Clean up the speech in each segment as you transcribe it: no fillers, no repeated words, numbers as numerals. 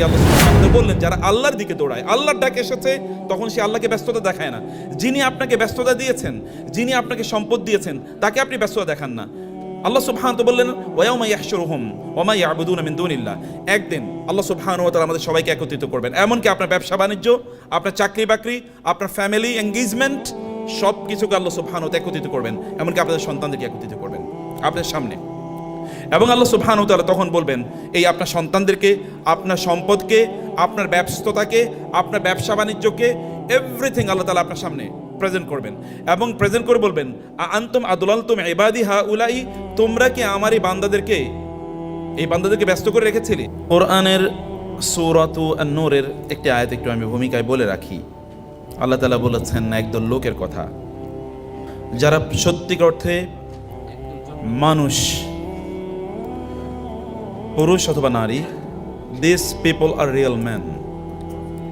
আল্লাহ সুবহানাহু বললেন, যারা আল্লাহর দিকে দৌড়ায়, আল্লাহর ডাক এসেছে, তখন সে আল্লাহকে ব্যস্ততা দেখায় না। যিনি আপনাকে ব্যস্ততা দিয়েছেন, যিনি আপনাকে সম্পদ দিয়েছেন, তাকে আপনি ব্যস্ততা দেখান না। আল্লাহ সুবহানাহু বললেন, ওয়ায়াউমা ইয়াহশুরুহুম ওয়া মা ইয়াবুদুনা মিন দুনিল্লাহ। একদিন আল্লাহ সুবহানাহু ওয়া তাআলা আমাদের সবাইকে একত্রিত করবেন। এমনকি আপনার ব্যবসা বাণিজ্য, আপনার চাকরি বাকরি, আপনার ফ্যামিলি এঙ্গেজমেন্ট, সব কিছুকে আল্লাহ সুবহানাহু ওয়া তাআলা একত্রিত করবেন। এমনকি আপনাদের সন্তানদেরকে একত্রিত করবেন আপনার সামনে। এবং আল্লাহ সুবহানাহু ওয়া তাআলা তখন বলবেন, এই আপনার সন্তানদেরকে, আপনার সম্পদকে, আপনার ব্যস্ততাকে, আপনার ব্যবসা বাণিজ্যকে, এভরিথিং আল্লাহ তাআলা আপনার সামনে প্রেজেন্ট করবেন। এবং প্রেজেন্ট করে বলবেন, আনতুম আদলালতুম ইবাদি হাউলাই, তোমরা কি আমার এই বান্দাদেরকে ব্যস্ত করে রেখেছিলে? কোরআনের সূরাতু আন-নূরের একটি আয়াত একটু আমি ভূমিকায় বলে রাখি। আল্লাহ তাআলা বলেছেন একদল লোকের কথা, যারা সত্যিকার অর্থে মানুষ, পুরুষ অথবা নারী, this people are real man.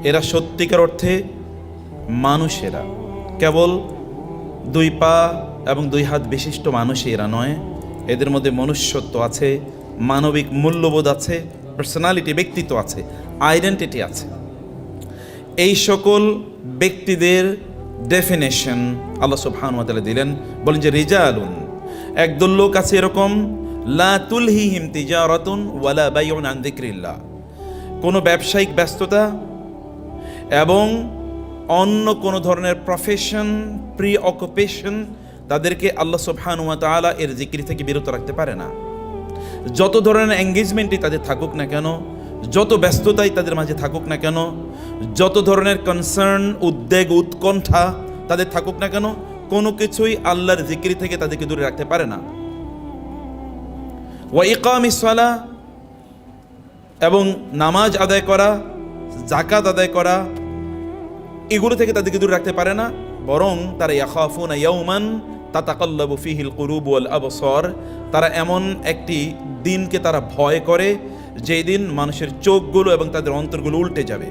এরা সত্যিকার অর্থে মানুষেরা, কেবল 2 পা এবং 2 হাত বিশিষ্ট মানুষই এরা নয়। এদের মধ্যে মনুষ্যত্ব আছে, মানবিক মূল্যবোধ আছে, পার্সোনালিটি, ব্যক্তিত্ব আছে, আইডেন্টিটি আছে। এই সকল ব্যক্তিদের ডেফিনেশন আল্লাহ সুবহানাহু ওয়া তাআলা দিলেন। বলেন যে রিজালুন, একদল লোক আছে এরকম, লা তুলহিহিম তিজারাতুন ওয়ালা বাইউন আন যিকরিল্লাহ। কোনো ব্যবসায়িক ব্যস্ততা এবং অন্য কোনো ধরনের প্রফেশন, প্রি অকুপেশন তাদেরকে আল্লাহ সুবহানাহু ওয়া তাআলা এর জিকির থেকে বিরত রাখতে পারে না। যত ধরনের এঙ্গেজমেন্টই তাদের থাকুক না কেন, যত ব্যস্ততাই তাদের মাঝে থাকুক না কেন, যত ধরনের কনসার্ন, উদ্বেগ, উৎকণ্ঠা তাদের থাকুক না কেন, কোনো কিছুই আল্লাহর জিকির থেকে তাদেরকে দূরে রাখতে পারে না। ওয়া ইকামিস সালাহ, এবং নামাজ আদায় করা, যাকাত আদায় করা, এগুলো থেকে তাদেরকে দূরে রাখতে পারে না। বরং তারা ইয়াখাফুনা ইয়াওমান তাতাকাল্লাবু ফিহিল কুলুব ওয়াল আবসার, তারা এমন একটি দিনকে তারা ভয় করে, যেই দিন মানুষের চোখগুলো এবং তাদের অন্তরগুলো উল্টে যাবে,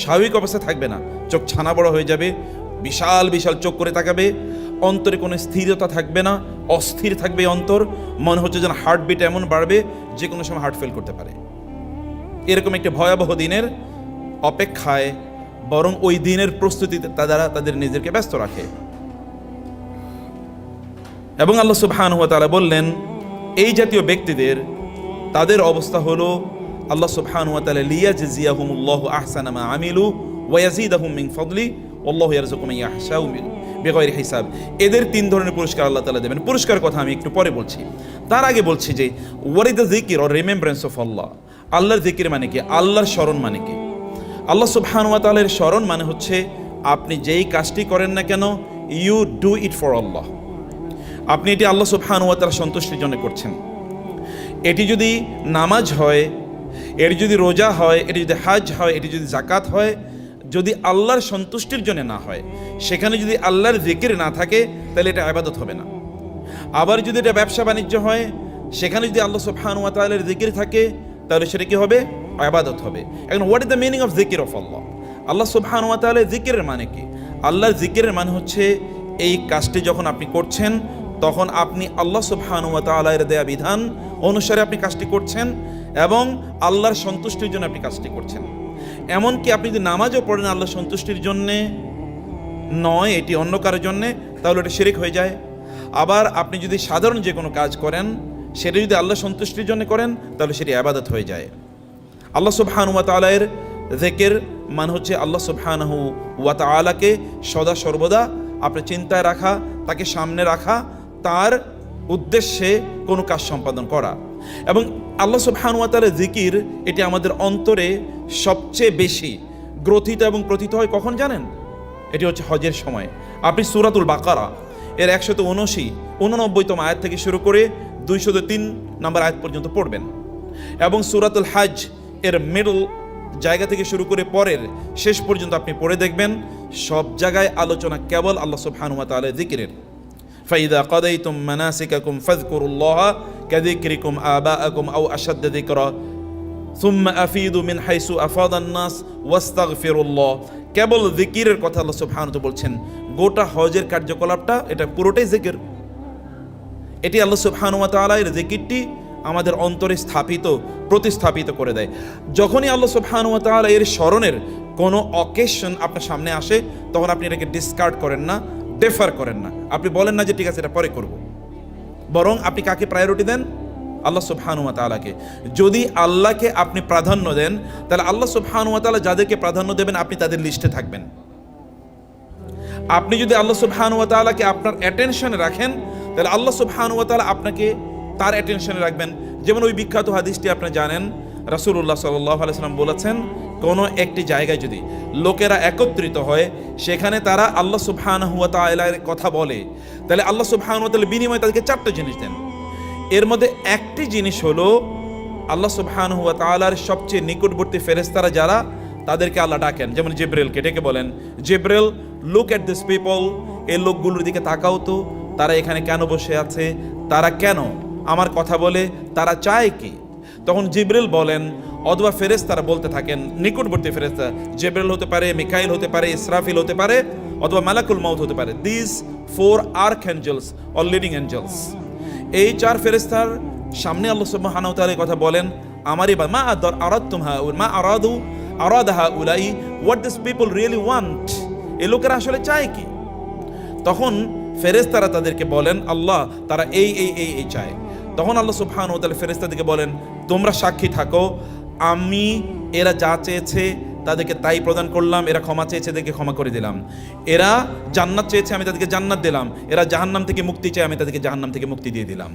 স্বাভাবিক অবস্থা থাকবে না, চোখ ছানা বড় হয়ে যাবে, বিশাল বিশাল চোখ করে তাকাবে, অন্তরে কোনো স্থিরতা থাকবে না, অস্থির থাকবে অন্তর, মনে হচ্ছে যেন হার্টবিট এমন বাড়বে যে কোনো সময় হার্ট ফেল করতে পারে। এরকম একটি ভয়াবহ দিনের অপেক্ষায়, বরং ওই দিনের প্রস্তুতিতে তারা তাদের নিজেকে ব্যস্ত রাখে। এবং আল্লাহ সুবহানাহু ওয়া তাআলা বললেন, এই জাতীয় ব্যক্তিদের তাদের অবস্থা হলো, আল্লাহ সুবহানাহু ওয়া তাআলা লিয়াজজিয়াহুমুল্লাহু আহসানা মা আমিলু ওয়া ইয়াজিদাহুম মিন ফাদলি আল্লাহু ইয়ারযুকু মান ইয়াশাউ বিগয়রি হিসাব। এদের 3 ধরনের পুরস্কার আল্লাহ তাআলা দেবেন। পুরস্কার কথা আমি একটু পরে বলছি, তার আগে বলছি যে হোয়াট ইজ দ্য জিকির অর রিমেম্ব্রেন্স অফ আল্লাহ। আল্লাহর জিকির মানে কি? আল্লাহর স্মরণ মানে কি? আল্লাহ সুবহানাহু ওয়া তাআলার স্মরণ মানে হচ্ছে, আপনি যেই কাজটি করেন না কেন, ইউ ডু ইট ফর আল্লাহ। আপনি এটি আল্লাহ সুবহানাহু ওয়া তাআলার সন্তুষ্টির জন্য করছেন। এটি যদি নামাজ হয়, এটি যদি রোজা হয়, এটি যদি হজ হয়, এটি যদি যাকাত হয়, যদি আল্লাহর সন্তুষ্টির জন্য না হয়, সেখানে যদি আল্লাহর জিকির না থাকে, তাহলে এটা ইবাদত হবে না। আবার যদি এটা ব্যবসা বাণিজ্য হয়, সেখানে যদি আল্লাহ সুবহানাহু ওয়া তাআলার জিকির থাকে, তাহলে সেটা কি হবে? ইবাদত হবে। এখন what is the meaning of জিকির অফ আল্লাহ? আল্লাহ সুবহানাহু ওয়া তাআলার জিকিরের মানে কি? আল্লাহর জিকিরের মানে হচ্ছে, এই কাজটি যখন আপনি করছেন, তখন আপনি আল্লাহ সুবহানাহু ওয়া তাআলার দেয়া বিধান অনুসারে আপনি কাজটি করছেন এবং আল্লাহর সন্তুষ্টির জন্য আপনি কাজটি করছেন। এমনকি আপনি যদি নামাজও পড়েন আল্লাহর সন্তুষ্টির জন্যে নয়, এটি অন্য কারোর জন্যে, তাহলে এটা শিরক হয়ে যায়। আবার আপনি যদি সাধারণ যে কোনো কাজ করেন, সেটা যদি আল্লাহ সন্তুষ্টির জন্য করেন, তাহলে সেটি ইবাদত হয়ে যায়। আল্লাহ সুবহানাহু ওয়া তাআলার জিকির মানে হচ্ছে আল্লাহ সুবহানাহু ওয়া তাআলাকে সদা সর্বদা আপনার চিন্তায় রাখা, তাকে সামনে রাখা, তার উদ্দেশ্যে কোনো কাজ সম্পাদন করা। এবং আল্লাহ সুবহানাহু ওয়া তাআলার জিকির, এটি আমাদের অন্তরে সবচেয়ে বেশি গ্রথিত এবং প্রথিত হয় কখন জানেন? এটি হচ্ছে হজের সময়। আপনি সূরাতুল বাকারা এর 189তম আয়াত থেকে শুরু করে 203 নম্বর আয়াত পর্যন্ত পড়বেন, এবং সূরাতুল হজ এর মিডল জায়গা থেকে শুরু করে পরের শেষ পর্যন্ত আপনি পড়ে দেখবেন, সব জায়গায় আলোচনা কেবল আল্লাহ সুবহানাহু ওয়া তাআলার জিকিরের। ফাইদা কাদাইতুম মানাসিকাকুম ফাযকুরুল্লাহা কাযিকরিকুম আবাআকুম আও আশাদ্দা যিকরা সুম্মা আফিদু মিন হাইসু আফাদান নাস ওয়াস্তাগফিরুল্লাহ। কেবল জিকিরের কথা আল্লাহ সুবহানাহু ওয়া তাআলা বলছেন। গোটা হজের কার্যকলাপটা এটা পুরোটাই জিকির। এটি আল্লাহ সুবহানাহু ওয়া তাআলা এর জিকিরটি আমাদের অন্তরে প্রতিস্থাপিত করে দেয়। যখনই আল্লাহ সুবহানাহু ওয়া তাআলা এর স্মরণের কোনো অকেশন আপনার সামনে আসে, তখন আপনি এটাকে ডিসকার্ড করেন না, ডেফার করেন না। আপনি বলেন না যে ঠিক আছে এটা পরে করব, বরং আপনি কাকে প্রায়োরিটি দেন? আল্লাহ সুবহানাহু ওয়া তাআলাকে। যদি আল্লাহকে আপনি প্রাধান্য দেন, তাহলে আল্লাহ সুবহানাহু ওয়া তাআলা যাদেরকে প্রাধান্য দেবেন আপনি তাদের লিস্টে থাকবেন। আপনি যদি আল্লাহ সুবহানাহু ওয়া তাআলাকে আপনার অ্যাটেনশনে রাখেন, তাহলে আল্লাহ সুবহানাহু ওয়া তাআলা আপনাকে তার অ্যাটেনশনে রাখবেন। যেমন ওই বিখ্যাত হাদিসটি আপনি জানেন, রাসূলুল্লাহ সাল্লাল্লাহু আলাইহি ওয়াসাল্লাম বলেছেন, কোনো একটি জায়গায় যদি লোকেরা একত্রিত হয়, সেখানে তারা আল্লাহ সুবহানাহু ওয়া তাআলার কথা বলে, তাহলে আল্লাহ সুবহানাহু ওয়া তাআলা বিনিময়ে তাদেরকে 4টা জিনিস দেন। এর মধ্যে একটি জিনিস হলো আল্লাহ সুবহানাহু ওয়া তাআলার সবচেয়ে নিকটবর্তী ফেরেশতারা যারা, তাদেরকে আল্লাহ ডাকেন। যেমন জিবরিলকে ডেকে বলেন, জিবরিল, লুক এট দিস পিপল, এই লোকগুলোর দিকে তাকাও তো, তারা এখানে কেন বসে আছে, তারা কেন আমার কথা বলে, তারা চায় কি? তখন জিবরিল বলেন, অথবা ফেরেশতারা বলতে থাকেন, নিকটবর্তী ফেরেশতা, জিবরিল হতে পারে, মিকাইল হতে পারে, ইসরাফিল হতে পারে, অথবা মালাকুল মাউত হতে পারে। দিস 4 আর্কএঞ্জেলস অর লিডিং এঞ্জেলস, এই 4 ফেরেশতার সামনে আল্লাহ সুবহানাহু ওয়া তাআলা এই কথা বলেন, আমারই বা মা আরাদতুম মা আরাদাহা উলাই, what this people really want, এই লোকেরা আসলে চায় কি? তখন ফেরেশতারা তাদেরকে বলেন, আল্লাহ তারা এই চায়। তখন আল্লাহ সুবহানাহু ওয়া তাআলা ফেরেশতাদেরকে বলেন, তোমরা সাক্ষী থাকো, আমি এরা যা চেয়েছে তাদেরকে তাই প্রদান করলাম, এরা ক্ষমা চেয়েছে তাদেরকে ক্ষমা করে দিলাম, এরা জান্নাত চেয়েছে আমি তাদেরকে জান্নাত দিলাম, এরা জাহান্নাম থেকে মুক্তি চায় আমি তাদেরকে জাহান্নাম থেকে মুক্তি দিয়ে দিলাম।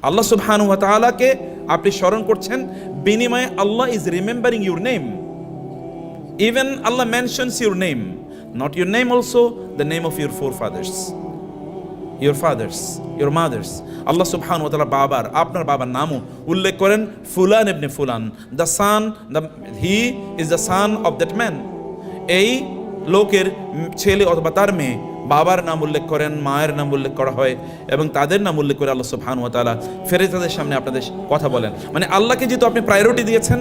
আল্লাহ সুবহানাহু ওয়া তাআলাকে আপনি স্মরণ করছেন, বিনিময়ে Allah is remembering your name. Even Allah mentions your name, not your name also, the name of your forefathers, your fathers, your mothers. আল্লাহ সুবহানাহু ওয়া তাআলা বাবার, আপনার বাবার নামও উল্লেখ করেন, ফুলান ইবনে ফুলান, the son, he is the son of that man. এই লোকের ছেলে অথবা তার মেয়ে, বাবার নাম উল্লেখ করেন, মায়ের নাম উল্লেখ করা হয়, এবং তাদের নাম উল্লেখ করে আল্লাহ সুবহানাহু ওয়া তাআলা ফেরেশতাদের সামনে আপনাদের কথা বলেন। মানে আল্লাহকে যেহেতু আপনি প্রায়োরিটি দিয়েছেন,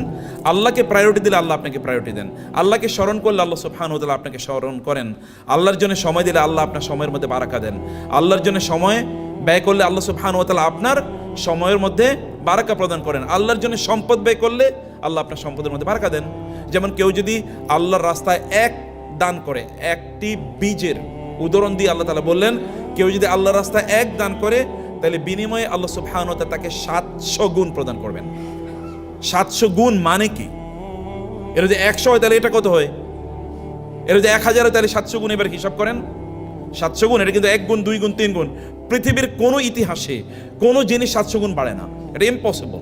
আল্লাহকে প্রায়োরিটি দিলে আল্লাহ আপনাকে প্রায়োরিটি দেন। আল্লাহকে স্মরণ করলে আল্লাহ সুবহানাহু ওয়া তাআলা আপনাকে স্মরণ করেন। আল্লাহর জন্য সময় দিলে আল্লাহ আপনার সময়ের মধ্যে বারাকা দেন। আল্লাহর জন্য সময় ব্যয় করলে আল্লাহ সুবহানাহু ওয়া তাআলা আপনার সময়ের মধ্যে বারাকা প্রদান করেন। আল্লাহর জন্য সম্পদ ব্যয় করলে আল্লাহ আপনার সম্পদের মধ্যে বারাকা দেন। যেমন কেউ যদি আল্লাহর রাস্তায় এক দান করে, একটি বীজের উদাহরণ দিয়ে আল্লাহ তাআলা বললেন, কেউ যদি আল্লাহর রাস্তায় এক দান করে, তাহলে বিনিময়ে আল্লাহ সুবহানাহু ওয়া তাআলা তাকে 700 গুণ প্রদান করবেন। 700 গুণ মানে কি? এর যদি 100 হয় তাহলে এটা কত হয়? এর যদি 1000 হয় তাহলে 700 গুণ, এবার হিসাব করেন। 700 গুণ, এটা কিন্তু 1 গুণ, 2 গুণ, 3 গুণ। পৃথিবীর কোনো ইতিহাসে কোনো জিনিস 700 গুণ বাড়ে না, এটা ইম্পসিবল।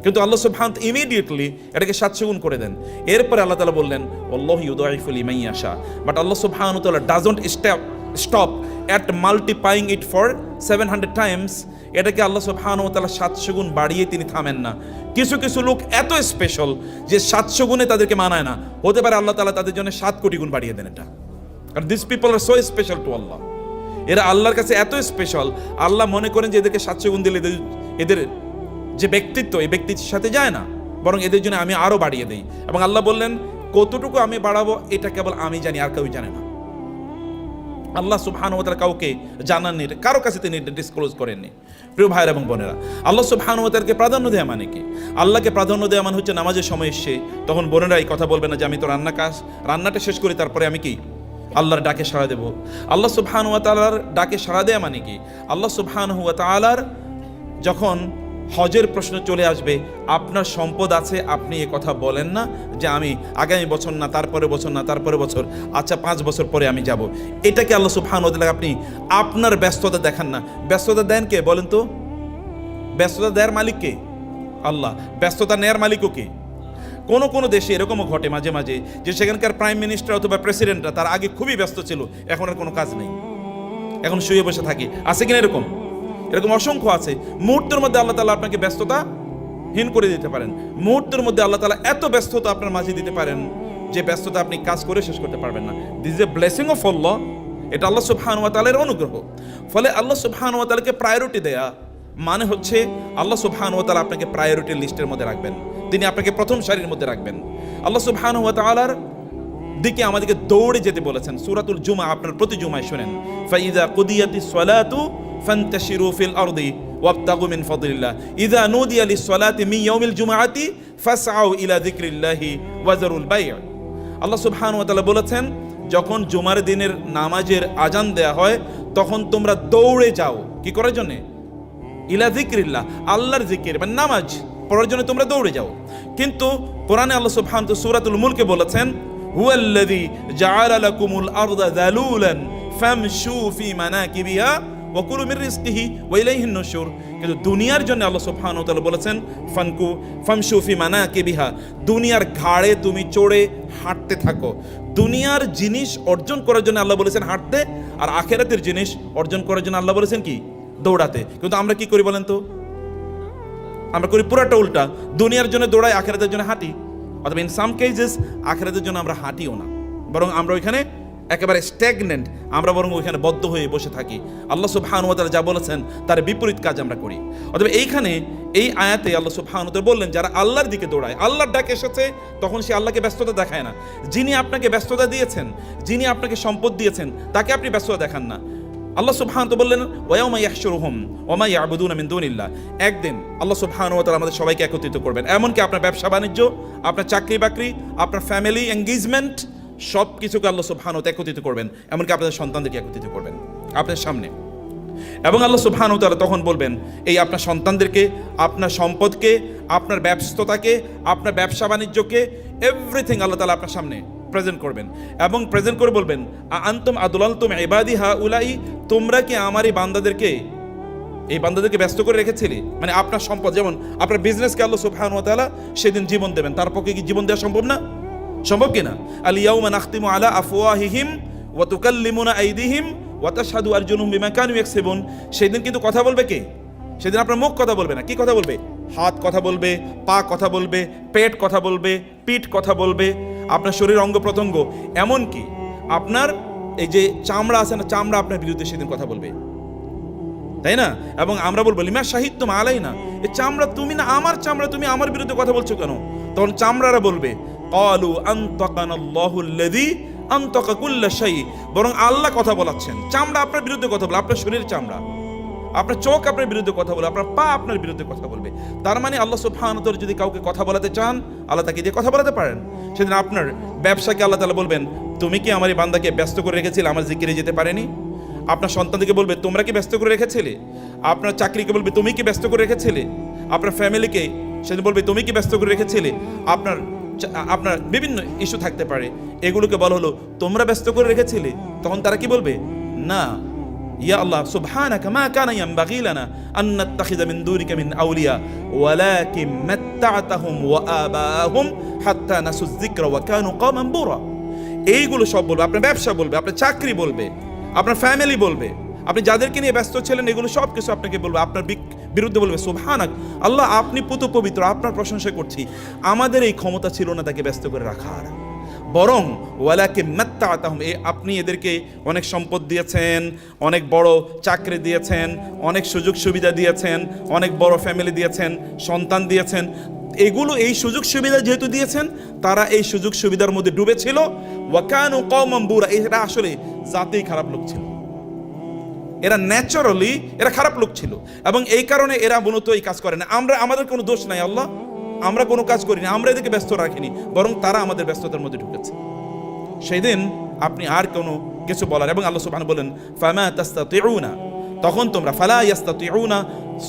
কিন্তু আল্লাহ সুবহানাহু ওয়া তাআলা ইমিডিয়েটলি এটাকে 700 গুণ করে দেন। এরপরে আল্লাহ তাআলা বললেন, আল্লাহু ইউদাইফু লিমান ইয়াশা, বাট আল্লাহ সুবহানাহু ওয়া তাআলা doesn't stop at multiplying it for 700 Times. এটাকে আল্লাহ সুবহানাহু ওয়া তাআলা 700 গুণ বাড়িয়ে তিনি থামেন না। কিছু কিছু লোক এত স্পেশাল যে 700 গুণে তাদেরকে মানায় না, হতে পারে আল্লাহ তাআলা তাদের জন্য 7 কোটি গুণ বাড়িয়ে দেন এটা। কারণ this people are so special to Allah. এরা আল্লাহর কাছে এত স্পেশাল, আল্লাহ মনে করেন যে এদেরকে 700 গুণ দিলে এদের যে ব্যক্তিত্ব, এই ব্যক্তিত্বের সাথে যায় না, বরং এদের জন্য আমি আরো বাড়িয়ে দেই। এবং আল্লাহ বললেন, কতটুকু আমি বাড়াবো এটা কেবল আমি জানি, আর কেউ জানে না। আল্লাহ সুবহানাহু ওয়া তাআলা কাউকে জানাননি, কারো কাছে তিনি ডিসক্লোজ করেননি। প্রিয় ভাইয়েরা এবং বোনেরা, আল্লাহ সুবহানাহু ওয়া তাআলাকে প্রাধান্য দেওয়া মানে কি? আল্লাহকে প্রাধান্য দেওয়া মানে হচ্ছে নামাজের সময় এসে তখন বোনেরা এই কথা বলবে না যে আমি তো রান্নাটা শেষ করি তারপরে আমি কি আল্লাহর ডাকে সাড়া দেব। আল্লাহ সুবহানাহু ওয়া তাআলার ডাকে সাড়া দেওয়া মানে কি? আল্লাহ সুবহানাহু ওয়া তাআলার যখন হজের প্রশ্ন চলে আসবে, আপনার সম্পদ আছে, আপনি এ কথা বলেন না যে আমি আগামী বছর না, তারপরে বছর না, তারপরে বছর, আচ্ছা 5 বছর পরে আমি যাব। এটাকে আল্লাহ সুবহানাহু ওয়া তাআলা আপনি আপনার ব্যস্ততা দেখান না। ব্যস্ততা দেন কে বলেন তো? ব্যস্ততা দেওয়ার মালিক কে? আল্লাহ। ব্যস্ততা নেয়ার মালিকও কে? কোন দেশে এরকমও ঘটে মাঝে মাঝে যে সেখানকার প্রাইম মিনিস্টার অথবা প্রেসিডেন্টরা তার আগে খুবই ব্যস্ত ছিল, এখন আর কোনো কাজ নেই, এখন শুয়ে বসে থাকে। আছে কিনা এরকম? এরকম অসংখ্য আছে। মুহূর্তের মধ্যে আল্লাহ তাআলা আপনাকে ব্যস্ততাহীন করে দিতে পারেন। মুহূর্তের মধ্যে আল্লাহ তাআলা এত ব্যস্ততা আপনার মাঝে দিতে পারেন যে ব্যস্ততা আপনি কাজ করে শেষ করতে পারবেন না। This is a blessing of Allah. এটা আল্লাহ সুবহানাহু ওয়া তাআলার অনুগ্রহ। ফলে আল্লাহ সুবহানাহু ওয়া তাআলাকে প্রায়োরিটি দেয়া মানে হচ্ছে আল্লাহ সুবহানাহু ওয়া তাআলা আপনাকে প্রায়োরিটি লিস্টের মধ্যে রাখবেন, তিনি আপনাকে প্রথম সারির মধ্যে রাখবেন। আল্লাহ সুবহানাহু ওয়া তাআলার দিকে আমাদেরকে দৌড়ে যেতে বলেছেন। সূরাতুল জুমা আপনার প্রতি জুমায় শুনেন, ফাইযা কুদিয়াতিস সালাতু ফান্তাশিরু ফিল আরদি ওয়াবতাগু মিন ফাদলিল্লাহ ইযা নুদিয়া লিস-সালাতি মিন ইয়াউমিল জুমআতি ফাসআউ ইলা যিকরিল্লাহি ওয়া যারুল বাই'। আল্লাহ সুবহানাহু ওয়া তাআলা বলেছেন, যখন জুমার দিনের নামাজের আজান দেয়া হয় তখন তোমরা দৌড়ে যাও কি করার জন্য? ইলা যিকরিল্লাহ, আল্লাহর জিকির মানে নামাজ পড়ার জন্য তোমরা দৌড়ে যাও। কিন্তু কোরআনে আল্লাহ সুবহানাহু ওয়া তাআলা সূরাতুল মুলকে বলেছেন, হুয়াল্লাযী জাআলা লাকুমুল আরদা যালুলান ফামশু ফি মানাকিবিহা ওয়া কুলু মির রিজকিহি ওয়া ইলাইহিন নুশুর। কিন্তু দুনিয়ার জন্য আল্লাহ সুবহানাহু ওয়া তাআলা বলেছেন ফামশু ফি মানাকিবিহা, দুনিয়ার ঘাড়ে তুমি চড়ে হাঁটতে থাকো। দুনিয়ার জিনিস অর্জন করার জন্য আল্লাহ বলেছেন হাঁটতে, আর আখিরাতের জিনিস অর্জন করার জন্য আল্লাহ বলেছেন কি? দৌড়াতে। কিন্তু আমরা কি করি বলেন তো? আমরা করি পুরাটা উল্টা, দুনিয়ার জন্য দৌড়াই, আখিরাতের জন্য হাঁটি। অথবা ইন সাম কেসেস আখিরাতের জন্য আমরা হাঁটিও না, বরং আমরা ওইখানে একেবারে স্ট্যাগনেন্ট, আমরা বরং ওইখানে বদ্ধ হয়ে বসে থাকি। আল্লাহ সুবহানাহু ওয়া তাআলা যা বলেছেন তার বিপরীত কাজ আমরা করি। অথবা এইখানে এই আয়াতে আল্লাহ সুবহানাহু ওয়া তাআলা বললেন, যারা আল্লাহর দিকে দৌড়ায়, আল্লাহর ডাক এসেছে, তখন সে আল্লাহকে ব্যস্ততা দেখায় না। যিনি আপনাকে ব্যস্ততা দিয়েছেন, যিনি আপনাকে সম্পদ দিয়েছেন, তাকে আপনি ব্যস্ততা দেখান না। আল্লাহ সুবহানাহু ওয়া তাআলা বললেন, ওয়া ইয়াউমা ইয়াহশুরুহুম ওয়া মা ইয়াবুদুনা মিন দুনিল্লাহ, একদিন আল্লাহ সুবহানাহু ওয়া তাআলা আমাদের সবাইকে একত্রিত করবেন। এমনকি আপনার ব্যবসা বাণিজ্য, আপনার চাকরি বাকরি, আপনার ফ্যামিলি এঙ্গেজমেন্ট, সব কিছুকে আল্লাহ সুবহানাহু ওয়া তাআলা একত্রিত করবেন। এমনকি আপনাদের সন্তানদেরকে একত্রিত করবেন আপনার সামনে। এবং আল্লাহ সুবহানাহু ওয়া তাআলা তখন বলবেন, এই আপনার সন্তানদেরকে, আপনার সম্পদকে, আপনার ব্যস্ততাকে, আপনার ব্যবসা বাণিজ্যকে, এভরিথিং আল্লাহ তাআলা আপনার সামনে প্রেজেন্ট করবেন। এবং প্রেজেন্ট করে বলবেন, আনতুম আদলালতুম ইবাদি হাউলাই, তোমরা কি আমার এই বান্দাদেরকে ব্যস্ত করে রেখেছিলে? মানে আপনার সম্পদ, যেমন আপনার বিজনেসকে আল্লাহ সুবহানাহু ওয়া তাআলা সেদিন জীবন দেবেন, তার পক্ষে কি জীবন দেওয়া সম্ভব না? সম্ভব কিনা? আল ইয়াউমা নাখতিমু আলা আফওয়াহিহিম ওয়া তুকাল্লিমুনা আইদিহিম ওয়া তাশহাদু আরজুলুহুম বিমা কানু ইয়াকসিবুন। সেদিন কিন্তু কথা বলবে কে? সেদিন আপনার মুখ কথা বলবে না। কি কথা বলবে? হাত কথা বলবে, পা কথা বলবে, পেট কথা বলবে, পিঠ কথা বলবে, আপনার শরীর অঙ্গ প্রত্যঙ্গ, এমনকি আপনার এই যে চামড়া আছে না, চামড়া আপনার বিরুদ্ধে সেদিন কথা বলবে, তাই না? এবং আমরা বলবো, লিমা শাহিদতুম আলাইনা, এই চামড়া তুমি না, আমার চামড়া, তুমি আমার বিরুদ্ধে কথা বলছো কেন? তখন চামড়ারা বলবে, ক্বালু আনতাকানাল্লাহুল্লাযী আনতাকা কুল্লা শাই, বরং আল্লাহ কথা বলাচ্ছেন। চামড়া আপনার বিরুদ্ধে কথা বলে, আপনার শরীরের চামড়া, আপনার চোখ আপনার বিরুদ্ধে কথা বলে, আপনার পা আপনার বিরুদ্ধে কথা বলবে। তার মানে আল্লাহ সুবহানাহু ওয়া তাআলা যদি কাউকে কথা বলাতে চান, আল্লাহ তাকে দিয়ে কথা বলাতে পারেন। সেদিন আপনার ব্যবসাকে আল্লাহ তাআলা বলবেন, তুমি কি আমার এই বান্দাকে ব্যস্ত করে রেখেছিলে, আমার জিকিরে যেতে পারেনি? আপনার সন্তানকে বলবে, তোমরা কি ব্যস্ত করে রেখেছিলে? আপনার চাকরিকে বলবে, তুমি কি ব্যস্ত করে রেখেছিলে? আপনার ফ্যামিলিকে সেদিন বলবে, তুমি কি ব্যস্ত করে রেখেছিলে? আপনার বিভিন্ন ইস্যু থাকতে পারে, এগুলোকে বলা হলো তোমরা ব্যস্ত করে রেখেছিলে। তখন তারা কি বলবে? না, ইয়া আল্লাহ সুবহানাকা মা কানা ইয়ানবাগি লানা আন নাত্তাখিযা মিন দুনিকা মিন আউলিয়া ওয়ালাকিন মাত্তা'তাহুম ওয়া আবাহুম হাত্তা নাসুয যিকরা ওয়া কানু কওমান বুরা। এইগুলো সব বলবে, আপনার ব্যবসা বলবে, আপনার চাকরি বলবে, আপনার ফ্যামিলি বলবে, আপনি যাদেরকে নিয়ে ব্যস্ত ছিলেন, এগুলো সব কিছু আপনাকে বলবে, আপনার বিরুদ্ধে বলবে, সুবহানাক, আল্লাহ আপনি পুত পবিত্র, আপনার প্রশংসা করছি। আমাদের এই ক্ষমতা ছিল না তাকে ব্যস্ত করে রাখার, বরং ওয়ালাকিন মাত্তা'তাহুম, আপনি এদেরকে অনেক সম্পদ দিয়েছেন, অনেক বড় চাকরি দিয়েছেন, অনেক সুযোগ সুবিধা দিয়েছেন, অনেক বড় ফ্যামিলি দিয়েছেন, সন্তান দিয়েছেন। এগুলো, এই সুযোগ সুবিধা যেহেতু দিয়েছেন, তারা এই সুযোগ সুবিধার মধ্যে ডুবেছিল। ওয়া কানু কওমান বুরা, এরা আসলে জাতেই খারাপ লোক ছিল, এরা ন্যাচারালি এরা খারাপ লোক ছিল, এবং এই কারণে এরা মূলত এই কাজ করে না। আমাদের কোনো দোষ নাই আল্লাহ, আমরা কোনো কাজ করিনি, আমরা এদেরকে ব্যস্ত রাখিনি, বরং তারা আমাদের ব্যস্ততার মধ্যে ঢুকেছে। সেই দিন আপনি আর কোনো কিছু বলার, এবং আল্লাহ সুবহানাহু বলেন, ফামা তাস্তাতিউনা, তখন তোমরা ফালা ইয়াস্তাতিউনা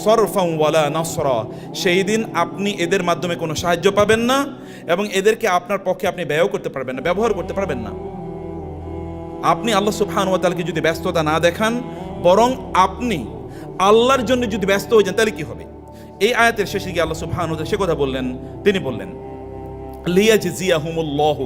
সরফান ওয়ালা নাসরা, সেই দিন আপনি এদের মাধ্যমে কোনো সাহায্য পাবেন না, এবং এদেরকে আপনার পক্ষে আপনি ব্যয় করতে পারবেন না, ব্যবহার করতে পারবেন না। আপনি আল্লাহ সুবহানাহু ওয়া তাআলাকে যদি ব্যস্ততা না দেখান, বরং আপনি আল্লাহর জন্য যদি ব্যস্ত হয়ে যান, তাহলে কি হবে? এই আয়াতের শেষে গিয়ে আল্লাহ সুবহানাহু ওয়া তাআলা সে কথা বললেন, তিনি বললেন, লিয়াজজিয়াহুমুল্লাহু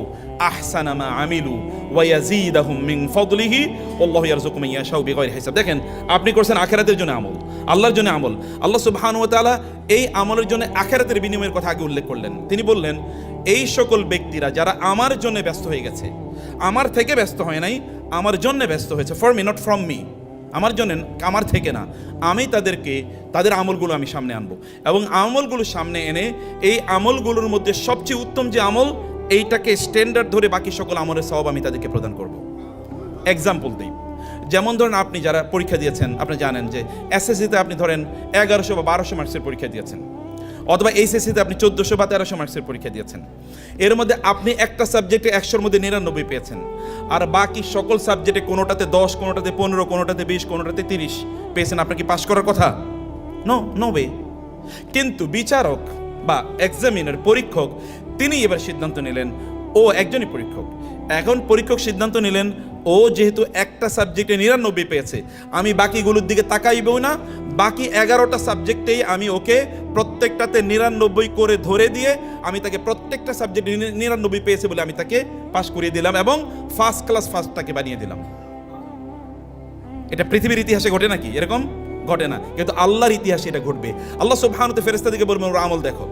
আহসানা মা আমিলু ওয়া ইয়াজিদাহুম মিন ফাদলিহি ওয়াল্লাহু ইয়ারযুকু মান ইয়াশাউ বিগাইরি হিসাব। দেখেন, আপনি করছেন আখিরাতের জন্য আমল, আল্লাহর জন্য আমল। আল্লাহ সুবহানাহু ওয়া তাআলা এই আমলের জন্য আখিরাতের বিনিময়ের কথা আগে উল্লেখ করলেন। তিনি বললেন, এই সকল ব্যক্তিরা যারা আমার জন্য ব্যস্ত হয়ে গেছে, আমার থেকে ব্যস্ত হয় নাই, আমার জন্য ব্যস্ত হয়েছে, for me not from me, আমার জন্য, আমার থেকে না, আমি তাদের আমলগুলো আমি সামনে আনবো, এবং আমলগুলো সামনে এনে এই আমলগুলোর মধ্যে সবচেয়ে উত্তম যে আমল, এইটাকে স্ট্যান্ডার্ড ধরে বাকি সকল আমলের সওয়াব আমি তাদেরকে প্রদান করব। এক্সাম্পল দিই, যেমন ধরেন আপনি যারা পরীক্ষা দিয়েছেন আপনি জানেন যে এসএসসিতে আপনি ধরেন 1100 বা 1200 মার্কসের পরীক্ষা দিয়েছেন, অথবা এইচএসসিতে আপনি 1400 বা 1300 মার্কসের পরীক্ষা দিয়েছেন। এর মধ্যে আপনি একটা সাবজেক্টে 100-র মধ্যে 99 পেয়েছেন, আর বাকি সকল সাবজেক্টে কোনোটাতে 10, কোনোটাতে 15, কোনোটাতে 20, কোনোটাতে 30 পেয়েছেন। আপনার কি পাস করার কথা? No way. কিন্তু বিচারক বা এক্সামিনার, পরীক্ষক, তিনি এবার সিদ্ধান্ত নিলেন, ও একজনই পরীক্ষক, এখন পরীক্ষক সিদ্ধান্ত নিলেন ও যেহেতু একটা সাবজেক্টে 99 পেয়েছে, আমি বাকিগুলোর দিকে তাকাইবও না, বাকি 11টা সাবজেক্টেই আমি ওকে প্রত্যেকটাতে 99 করে ধরে দিয়ে আমি তাকে প্রত্যেকটা সাবজেক্টে 99 পেয়েছে বলে আমি তাকে পাস করিয়ে দিলাম এবং ফার্স্ট ক্লাস ফার্স্টটাকে বানিয়ে দিলাম। এটা পৃথিবীর ইতিহাসে ঘটে নাকি? এরকম ঘটে না, কিন্তু আল্লাহর ইতিহাসে এটা ঘটবে। আল্লাহ সুবহানাহু ওয়া তাআলা ফেরেশতাদেরকে বলবেন ওর আমল দেখো।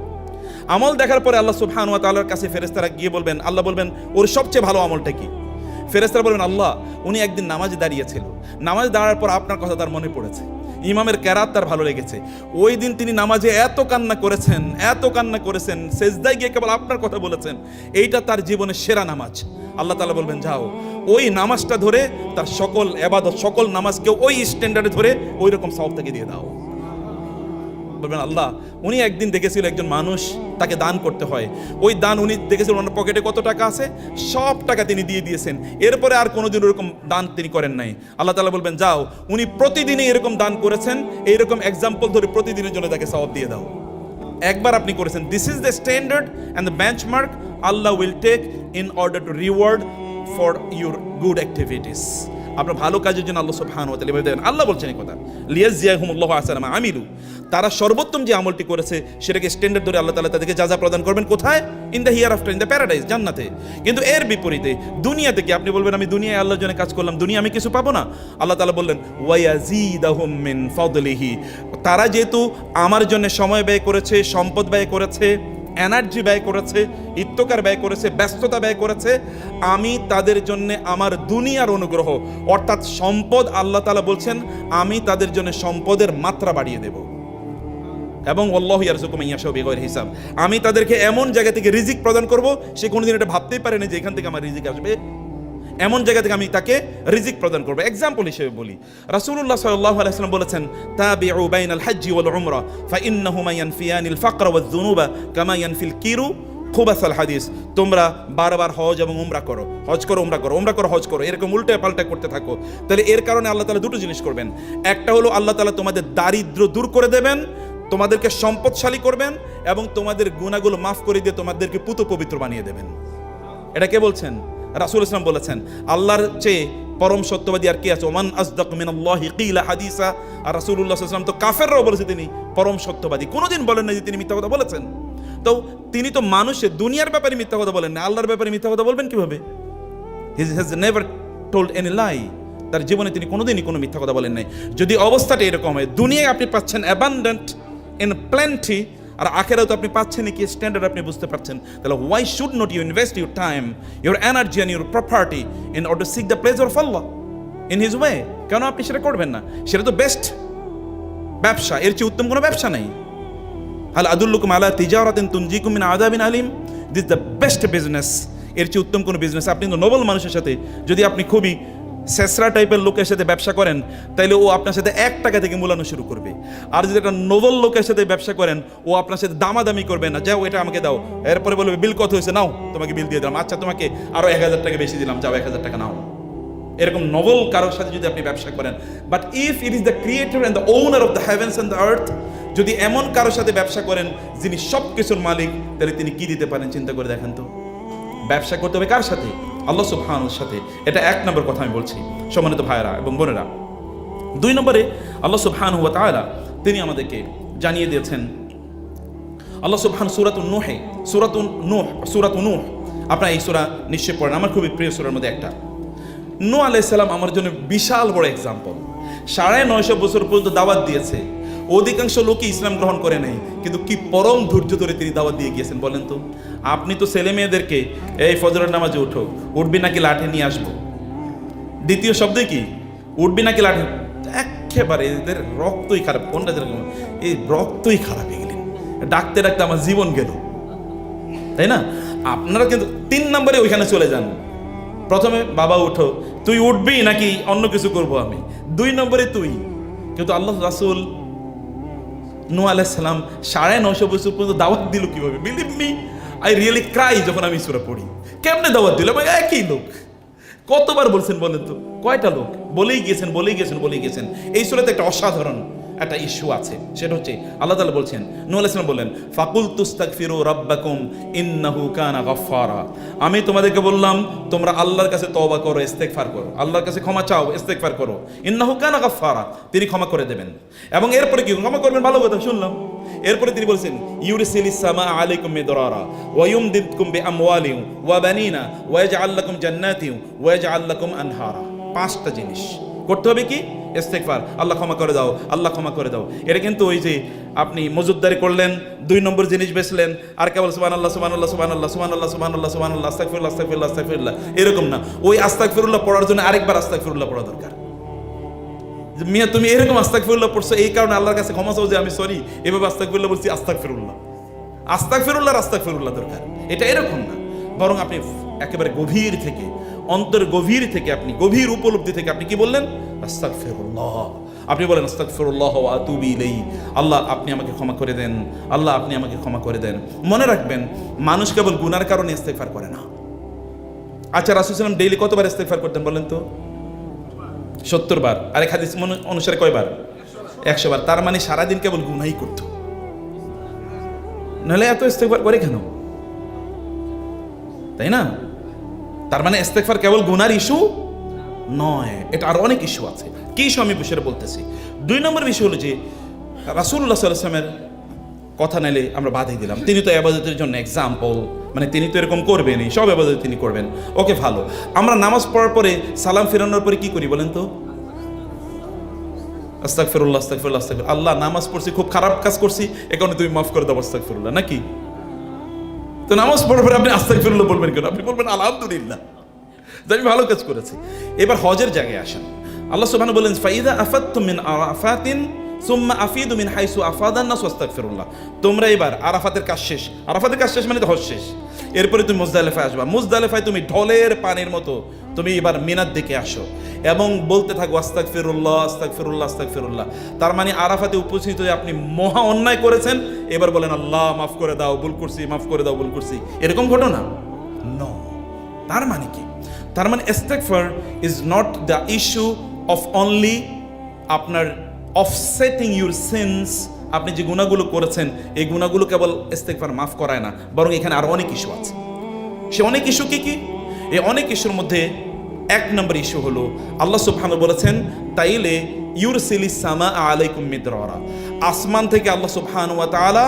আমল দেখার পরে আল্লাহ সুবহানাহু ওয়া তাআলার কাছে ফেরেশতারা গিয়ে বলবেন, আল্লাহ বলবেন ওর সবচেয়ে ভালো আমলটা কি? ফেরেশতারা বলবেন, আল্লাহ উনি একদিন নামাজে দাঁড়িয়েছিল, নামাজে দাঁড়ার পর আপনার কথা তার মনে পড়েছে, ইমামের কেরাত তার ভালো লেগেছে, ওই দিন তিনি নামাজে এত কান্না করেছেন, সেজদায় গিয়ে কেবল আপনার কথা বলেছেন, এইটা তার জীবনের সেরা নামাজ। আল্লাহ তাআলা বলবেন, যাও ওই নামাজটা ধরে তার সকল ইবাদত, সকল নামাজকে ওই স্ট্যান্ডার্ডে ধরে ওই রকম সওয়াব তাকে দিয়ে দাও। বলবেন, আল্লাহ উনি একদিন দেখেছিল একজন মানুষ তাকে দান করতে হয়, ওই দান উনি দেখেছিল ওনার পকেটে কত টাকা আছে, সব টাকা তিনি দিয়ে দিয়েছেন, এরপরে আর কোনোদিন ওরকম দান তিনি করেন নাই। আল্লাহ তাআলা বলবেন, যাও উনি প্রতিদিনই এরকম দান করেছেন, এইরকম এক্সাম্পল ধরে প্রতিদিনের জন্য তাকে সওয়াব দিয়ে দাও। একবার আপনি করেছেন, this is the standard and the benchmark Allah will take in order to reward for your good activities. আপনার ভালো কাজের জন্য আল্লাহ সুবহানাহু ওয়া তাআলা দেন। আল্লাহ বলছেন এই কথা, লিয়াজজিয়াহুমুল্লাহু আহসানা মা আমিলু, তারা সর্বোত্তম যে আমলটি করেছে সেটাকে স্ট্যান্ডার্ড ধরে আল্লাহ তাআলা তাদেরকে জাযা প্রদান করবেন। কোথায়? In the here after, in the paradise, জান্নাতে। কিন্তু এর বিপরীতে দুনিয়াতে কি? আপনি বলবেন আমি দুনিয়ায় আল্লাহর জন্য কাজ করলাম, দুনিয়া আমি কিছু পাবো না? আল্লাহ তাআলা বললেন, ওয়া ইয়াজিদাহুম মিন ফাদলিহি, তারা যেহেতু আমার জন্য সময় ব্যয় করেছে, সম্পদ ব্যয় করেছে, এনার্জি ব্যয় করেছে, ইত্তকার ব্যয় করেছে, ব্যস্ততা ব্যয় করেছে, আমি তাদের জন্য আমার দুনিয়ার অনুগ্রহ অর্থাৎ সম্পদ, আল্লাহ তাআলা বলছেন আমি তাদের জন্য সম্পদের মাত্রা বাড়িয়ে দেব, এবং আল্লাহু ইয়ারযুকু মান ইয়াশাউ বিগাইরি হিসাব, আমি তাদেরকে এমন জায়গা থেকে রিজিক প্রদান করব সে কোনোদিন এটা ভাবতেই পারে না যে এখান থেকে আমার রিজিক আসবে, এমন জায়গা থেকে আমি তাকে রিজিক প্রদান করবো। এক্সাম্পল হিসেবে বলি, রাসূলুল্লাহ সাল্লাল্লাহু আলাইহি ওয়াসাল্লাম বলেছেন, তাবিউ বাইনাল হজ্জি ওয়াল উমরা ফাইন্নাহুমা ইয়ানফিয়ানিল ফাকরা ওয়াজ যুনুবা কামা ইয়ানফিল কিরু খুবাসাল হাদিস, তোমরা বারবার হজ এবং উমরা করো, হজ করো উমরা করো, উমরা করো হজ করো, এরকম উল্টে পাল্টা করতে থাকো। তাহলে এর কারণে আল্লাহ তাআলা দুটো জিনিস করবেন, একটা হলো আল্লাহ তাআলা তোমাদের দারিদ্র দূর করে দেবেন, তোমাদেরকে সম্পদশালী করবেন, এবং তোমাদের গুনাহগুলো মাফ করে দিয়ে তোমাদেরকে পুত পবিত্র বানিয়ে দেবেন। এটা কে বলছেন? রাসূল ইসলাম বলেছেন, আল্লাহর চেয়ে পরম সত্যবাদী আর কে আছে? ওমান আসদাকু মিনাল্লাহি কিলা হাদিসা। আর রাসূলুল্লাহ সাল্লাল্লাহু আলাইহি ওয়াসাল্লাম তো কাফেররাও বলেছে তিনি পরম সত্যবাদী, কোনোদিন বলেন না যে তিনি মিথ্যা কথা বলেছেন। তো তিনি তো মানুষের দুনিয়ার ব্যাপারে মিথ্যা কথা বলেন না, আল্লাহর ব্যাপারে মিথ্যা কথা বলবেন কিভাবে? He has never told any lie, তার জীবনে তিনি কোনোদিনই কোনো মিথ্যা কথা বলেন নাই। যদি অবস্থাটা এরকম হয়, দুনিয়ায় আপনি পাচ্ছেন অ্যাবান্ডেন্ট ইন প্লেন্টি, আর আখেরাও তো আপনি পাচ্ছেন কি স্ট্যান্ডার্ড আপনি বুঝতে পারছেন, তাহলে why should not you invest your time, your energy and your property in order to seek the pleasure of Allah in his way? কেন আপনি সেটা করবেন না? সেটা তো বেস্ট ব্যবসা, এর চেয়ে উত্তম কোনো ব্যবসা নেই। হাল আদুল্লুকুম আলা তিজারাতিন তুনজিকুম মিন আযাবিন আলিম, দিস দ্য বেস্ট বিজনেস, এর চেয়ে উত্তম কোনো বিজনেস। আপনি তো নোবেল মানুষের সাথে যদি আপনি খুবই শেষরা টাইপের লোকের সাথে ব্যবসা করেন, তাইলে ও আপনার সাথে 1 টাকা থেকে মূলানো শুরু করবে। আর যদি একটা নোবেল লোকের সাথে ব্যবসা করেন, ও আপনার সাথে দামাদামি করবে না, যাও এটা আমাকে দাও, এরপরে বলবে বিল কত হয়েছে, নাও তোমাকে বিল দিয়ে দিলাম, আচ্ছা তোমাকে আরো 1000 টাকা বেশি দিলাম, যাও 1000 টাকা নাও। এরকম নোবেল কারোর সাথে যদি আপনি ব্যবসা করেন, but if it is the creator and the owner of the heavens and the earth, যদি এমন কারোর সাথে ব্যবসা করেন যিনি সব কিছুর মালিক, তাহলে তিনি কি দিতে পারেন চিন্তা করে দেখেন তো। ব্যবসা করতে হবে কার সাথে? আল্লাহ সুবহানাহুর সাথে। এটা 1 নম্বর কথা আমি বলছি সম্মানিত ভাইরা এবং বোনেরা। 2 নম্বরে আল্লাহ সুবহানাহু ওয়া তাআলা তিনি আমাদেরকে জানিয়ে দিয়েছেন, আল্লাহ সুবহানাহু সূরাতুন নূহ, আপনারা এই সূরা নিশ্চয় পড়েন, আমার খুবই প্রিয় সূরার মধ্যে একটা। নূহ আলাইহিস সালাম আমার জন্য বিশাল বড় এক্সাম্পল। 950 বছর পর্যন্ত দাওয়াত দিয়েছে, অধিকাংশ লোকই ইসলাম গ্রহণ করে নাই, কিন্তু কি পরম ধৈর্য ধরে তিনি দাওয়াত দিয়ে গিয়েছেন। বলেন তো, আপনি তো ছেলে মেয়েদেরকে এই ফজরের নামাজে উঠো, উঠবি নাকি লাঠি নিয়ে আসবো, দ্বিতীয় শব্দে কি উঠবি নাকি লাঠি, একেবারে এদের রক্তই খারাপ, কোনটা যেরকম এই রক্তই খারাপ হয়ে গেলেন, ডাকতে ডাকতে আমার জীবন গেল, তাই না? আপনারা কিন্তু 3 নম্বরে ওইখানে চলে যান। প্রথমে বাবা উঠো, তুই উঠবি নাকি অন্য কিছু করব আমি? 2 নম্বরে তুই। কিন্তু আল্লাহ রাসূল নূহ আলাইহিস সালাম 950 বছর পর্যন্ত দাওয়াত দিল কিভাবে? Believe me, I really Cry যখন আমি সূরা পড়ি। কেমনে দাওয়াত দিল? একই লোক কতবার বলছেন বলেন তো? কয়টা লোক বলেই গেছেন। এই সূরাতে একটা অসাধারণ একটা ইস্যু আছে, সেটা হচ্ছে আল্লাহ তাআলা বলছেন, নূহ আলাইহিস সালাম বললেন, ফাকুল তুস্তাগফিরু রাব্বাকুম ইন্নাহু কানা গাফফারা। আমি তোমাদেরকে বললাম তোমরা আল্লাহর কাছে তওবা করো, ইস্তেগফার করো, আল্লাহর কাছে ক্ষমা চাও, ইস্তেগফার করো। ইন্নাহু কানা গাফফারা, তিনি ক্ষমা করে দেবেন। এবং এরপরে কি ক্ষমা করবেন? ভালো কথা শুনলাম। এরপরে তিনি বলছেন, ইউরসিলিস সামা আলাইকুম মিদরারা ওয়া ইউমদিদকুম বিআমওয়ালিন ওয়া বানিনা ওয়া ইয়াজআল লাকুম জান্নাতিন ওয়া ইয়াজআল লাকুম আনহারা। 5টা জিনিস করতে হবে। কি? ইস্তেগফার, আল্লাহ ক্ষমা করে দাও, আল্লাহ ক্ষমা করে দাও। এটা কিন্তু ওই যে আপনি মজুদদারি করলেন, 2 নম্বর জিনিস বেচলেন, আর কেবল সুবহানাল্লাহ সুবহানাল্লাহ সুবহানাল্লাহ সুবহানাল্লাহ সুবহানাল্লাহ সুবহানাল্লাহ আস্তাগফিরুল্লাহ আস্তাগফিরুল্লাহ আস্তাগফিরুল্লাহ, এরকম না। ওই আস্তাগফিরুল্লাহ পড়ার জন্য আরেকবার আস্তাগফিরুল্লাহ পড়া দরকার। মিয়া তুমি এরকম আস্তাগফিরুল্লাহ পড়ছো এই কারণে আল্লাহর কাছে ক্ষমা চাও যে আমি সরি, এভাবে আস্তাগফিরুল্লাহ বলছি, আস্তাগফিরুল্লাহ দরকার। এটা এরকম না, বরং আপনি একেবারে গভীর থেকে, অন্তর গভীর থেকে, আপনি গভীর উপলব্ধি থেকে আপনি কি বললেন? আস্তাগফিরুল্লাহ। আপনি বলেন আস্তাগফিরুল্লাহ ওয়া আতুবু ইলাইহি, আল্লাহ আপনি আমাকে ক্ষমা করে দেন, আল্লাহ আপনি আমাকে ক্ষমা করে দেন। মনে রাখবেন, মানুষ কেবল গুনার কারণে ইস্তেগফার করে না। আচ্ছা, রাসূল সাল্লাল্লাহু আলাইহি ওয়াসাল্লাম ডেইলি কতবার ইস্তেগফার করতেন বলেন তো? 70 বার। আরেক হাদিস অনুসারে কয়বার? 100 বার। তার মানে সারাদিন কেবল গুনাহই করত, নাহলে এত ইস্তেগফার করে কেন? তাই না? তার মানে ইস্তেগফার কেবল গুনার ইস্যু নয়, এটা আরো অনেক ইস্যু আছে। কি ইস্যু আমি বিষয়ে বলতেছি। 2 নম্বর বিষয় হলো যে রাসূলুল্লাহ সাল্লাল্লাহু আলাইহি ওয়াসাল্লামের কথা নাইলে আমরা বাধা দিলাম। তিনি তো ইবাদতের জন্য এক্সাম্পল, মানে তিনি তো এরকম করবেনই, সব ইবাদত তিনি করবেন। ওকে, ভালো। আমরা নামাজ পড়ার পরে সালাম ফিরানোর পরে কি করি বলেন তো? আস্তাগফিরুল্লাহ আস্তাগফিরুল্লাহ আস্তাগফিরুল্লাহ। আল্লাহ নামাজ পড়ছি, খুব খারাপ কাজ করছি, এই কারণে তুমি মাফ করে দাও, আস্তাগফিরুল্লাহ, নাকি? তো নামাজ পড়ার পরে আপনি আস্তাগফিরুল্লাহ বলবেন কেন? আপনি বলবেন আলহামদুলিল্লাহ যে আমি ভালো কাজ করেছি। এবার হজের জায়গায় আসেন। আল্লাহ সুবহানাহু বলেন, ফাইদা আফাদতুম মিন আরাফাতিন সুম্মা আফিদু মিন হাইসু আফাদান নাস ওয়াস্তাগফিরুল্লাহ। তোমরা এবার আরাফাতের কাজ শেষ, আরাফাতের কাজ শেষ মানে তো হজ শেষ। এরপরে তুমি মুজদালিফায় আসবা, মুজদালিফায় তুমি ঢলের পানির মতো তুমি এবার মিনার দিকে আসো এবং বলতে থাকো আস্তাগফিরুল্লাহ আস্তাগফিরুল্লাহ আস্তাগফিরুল্লাহ। তার মানে আরাফাতে উপস্থিত হয়ে আপনি মহা অন্যায় করেছেন, এবার বলেন আল্লাহ মাফ করে দাও, ভুল করছি, মাফ করে দাও, ভুল করছি, এরকম ঘটনা নো। তার মানে কি? তার মানে ইস্তেগফার is not the issue of only আপনার অফসেটিং ইউর সিনস। আপনি যে গুনাহগুলো করেছেন এই গুনাহগুলো কেবল ইস্তেগফার মাফ করায় না, বরং এখানে আরো অনেক ইস্যু আছে। সে অনেক ইস্যু কি কি? এই অনেক ইস্যুর মধ্যে 1 নম্বর ইস্যু হলো আল্লাহ সুবহানাহু বলেছেন, তাইলে ইউরসিলিস সামা আলাইকুম মিদরারা, আসমান থেকে আল্লাহ সুবহানাহু ওয়া তাআলা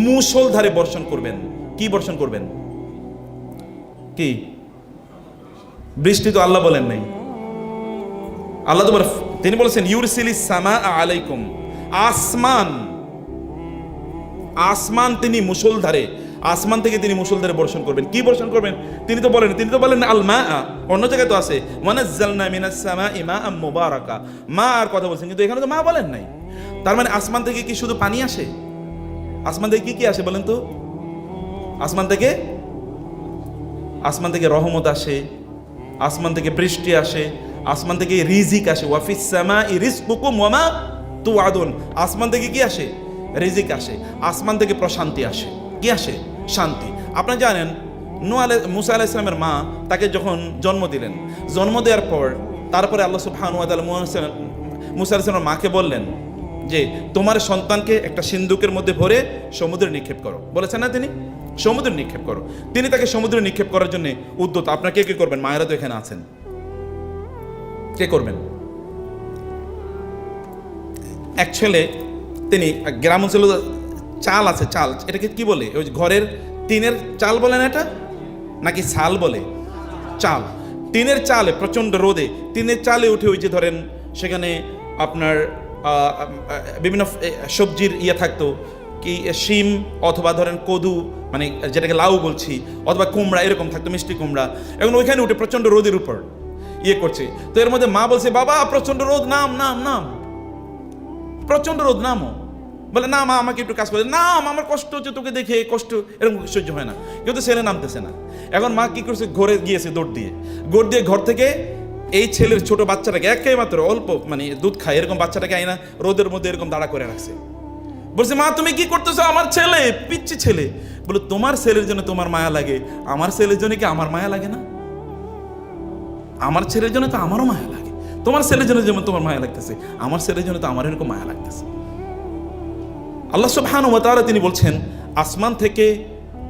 মুষলধারে বর্ষণ করবেন। কি বর্ষণ করবেন? কি বৃষ্টি? তো আল্লাহ বলেন নাই, আল্লাহ তো তিনি বলেছেন ইউরসিলিস সামা আলাইকুম, আসমান, আসমান তিনি মুষলধারে, আসমান থেকে তিনি মুষলধারে বর্ষণ করবেন। কি বর্ষণ করবেন? তিনি তো বলেন আল মা। অন্য জায়গায় তো আছে ওয়ানাজ্জালনা মিনাস সামাই মাআম মুবারাকা, মা আর কথা বলছেন, কিন্তু এখানে তো মা বলেন নাই। তার মানে আসমান থেকে কি শুধু পানি আসে? আসমান থেকে কি আসে বলেন তো? আসমান থেকে রহমত আসে, আসমান থেকে বৃষ্টি আসে, আসমান থেকে রিজিক আসে। ওয়াফিস সামাই রিজকুকুম ওয়া মা তুআদুন। আসমান থেকে কি আসে? রিজিক আসে। আসমান থেকে প্রশান্তি আসে। কি আসে? শান্তি। আপনারা জানেন মুসা আলাইহিস সালামের মা তাকে যখন জন্ম দিলেন, জন্ম দেওয়ার পর তারপরে আল্লাহ সুবহানাহু ওয়া তাআলা মুসা আলাইহিস সালামের মাকে বললেন যে তোমার সন্তানকে একটা সিন্দুকের মধ্যে ভরে সমুদ্রে নিক্ষেপ করো। বলেছেন না তিনি? সমুদ্রে নিক্ষেপ করো। তিনি তাকে সমুদ্রে নিক্ষেপ করার জন্য উদ্যত। আপনারা কে কে করবেন? মায়েরা তো এখানে আছেন, কে করবেন? অ্যাকচুয়ালি তিনি গ্রাম অঞ্চলে চাল আছে, চাল, এটাকে কি বলে? ওই ঘরের টিনের চাল বলেন এটা, নাকি ছাল বলে? চাল। টিনের চালে প্রচণ্ড রোদে টিনের চালে উঠে ওই যে ধরেন সেখানে আপনার বিভিন্ন সবজির থাকতো, কি শিম অথবা ধরেন কদু, মানে যেটাকে লাউ বলছি, অথবা কুমড়া, এরকম থাকতো, মিষ্টি কুমড়া। এখন ওইখানে উঠে প্রচণ্ড রোদের উপর করছে। তো এর মধ্যে মা বলছে, বাবা প্রচণ্ড রোদ, নাম নাম নাম, প্রচণ্ড রোদ, নামো। বলে না মা, আমাকে একটু কাজ করে, না আমার কষ্ট হচ্ছে, তোকে দেখে কষ্ট, এরকম সহ্য হয় না। কিন্তু ছেলে নামতেছে না। এখন মা কি করছে? ঘরে গিয়েছে, দৌড় দিয়ে ঘর থেকে এই ছেলের ছোট বাচ্চাটাকে একেমাত্র অল্প মানে দুধ খায় এরকম বাচ্চাটাকে আইনা রোদের মধ্যে এরকম দাঁড়া করে রাখছে। বলছে, মা তুমি কি করতেছো? আমার ছেলে, পিচ্ছি ছেলে। বলে, তোমার ছেলের জন্য তোমার মায়া লাগে, আমার ছেলের জন্য কি আমার মায়া লাগে না? আমার ছেলের জন্য তো আমারও মায়া লাগে। তোমার ছেলের জন্য যেমন তোমার মায়া লাগতেছে, আমার ছেলের জন্য তো আমার এরকম মায়া লাগতেছে। আল্লাহ সুবহানাহু ওয়া তাআলা তিনি বলছেন, আসমান থেকে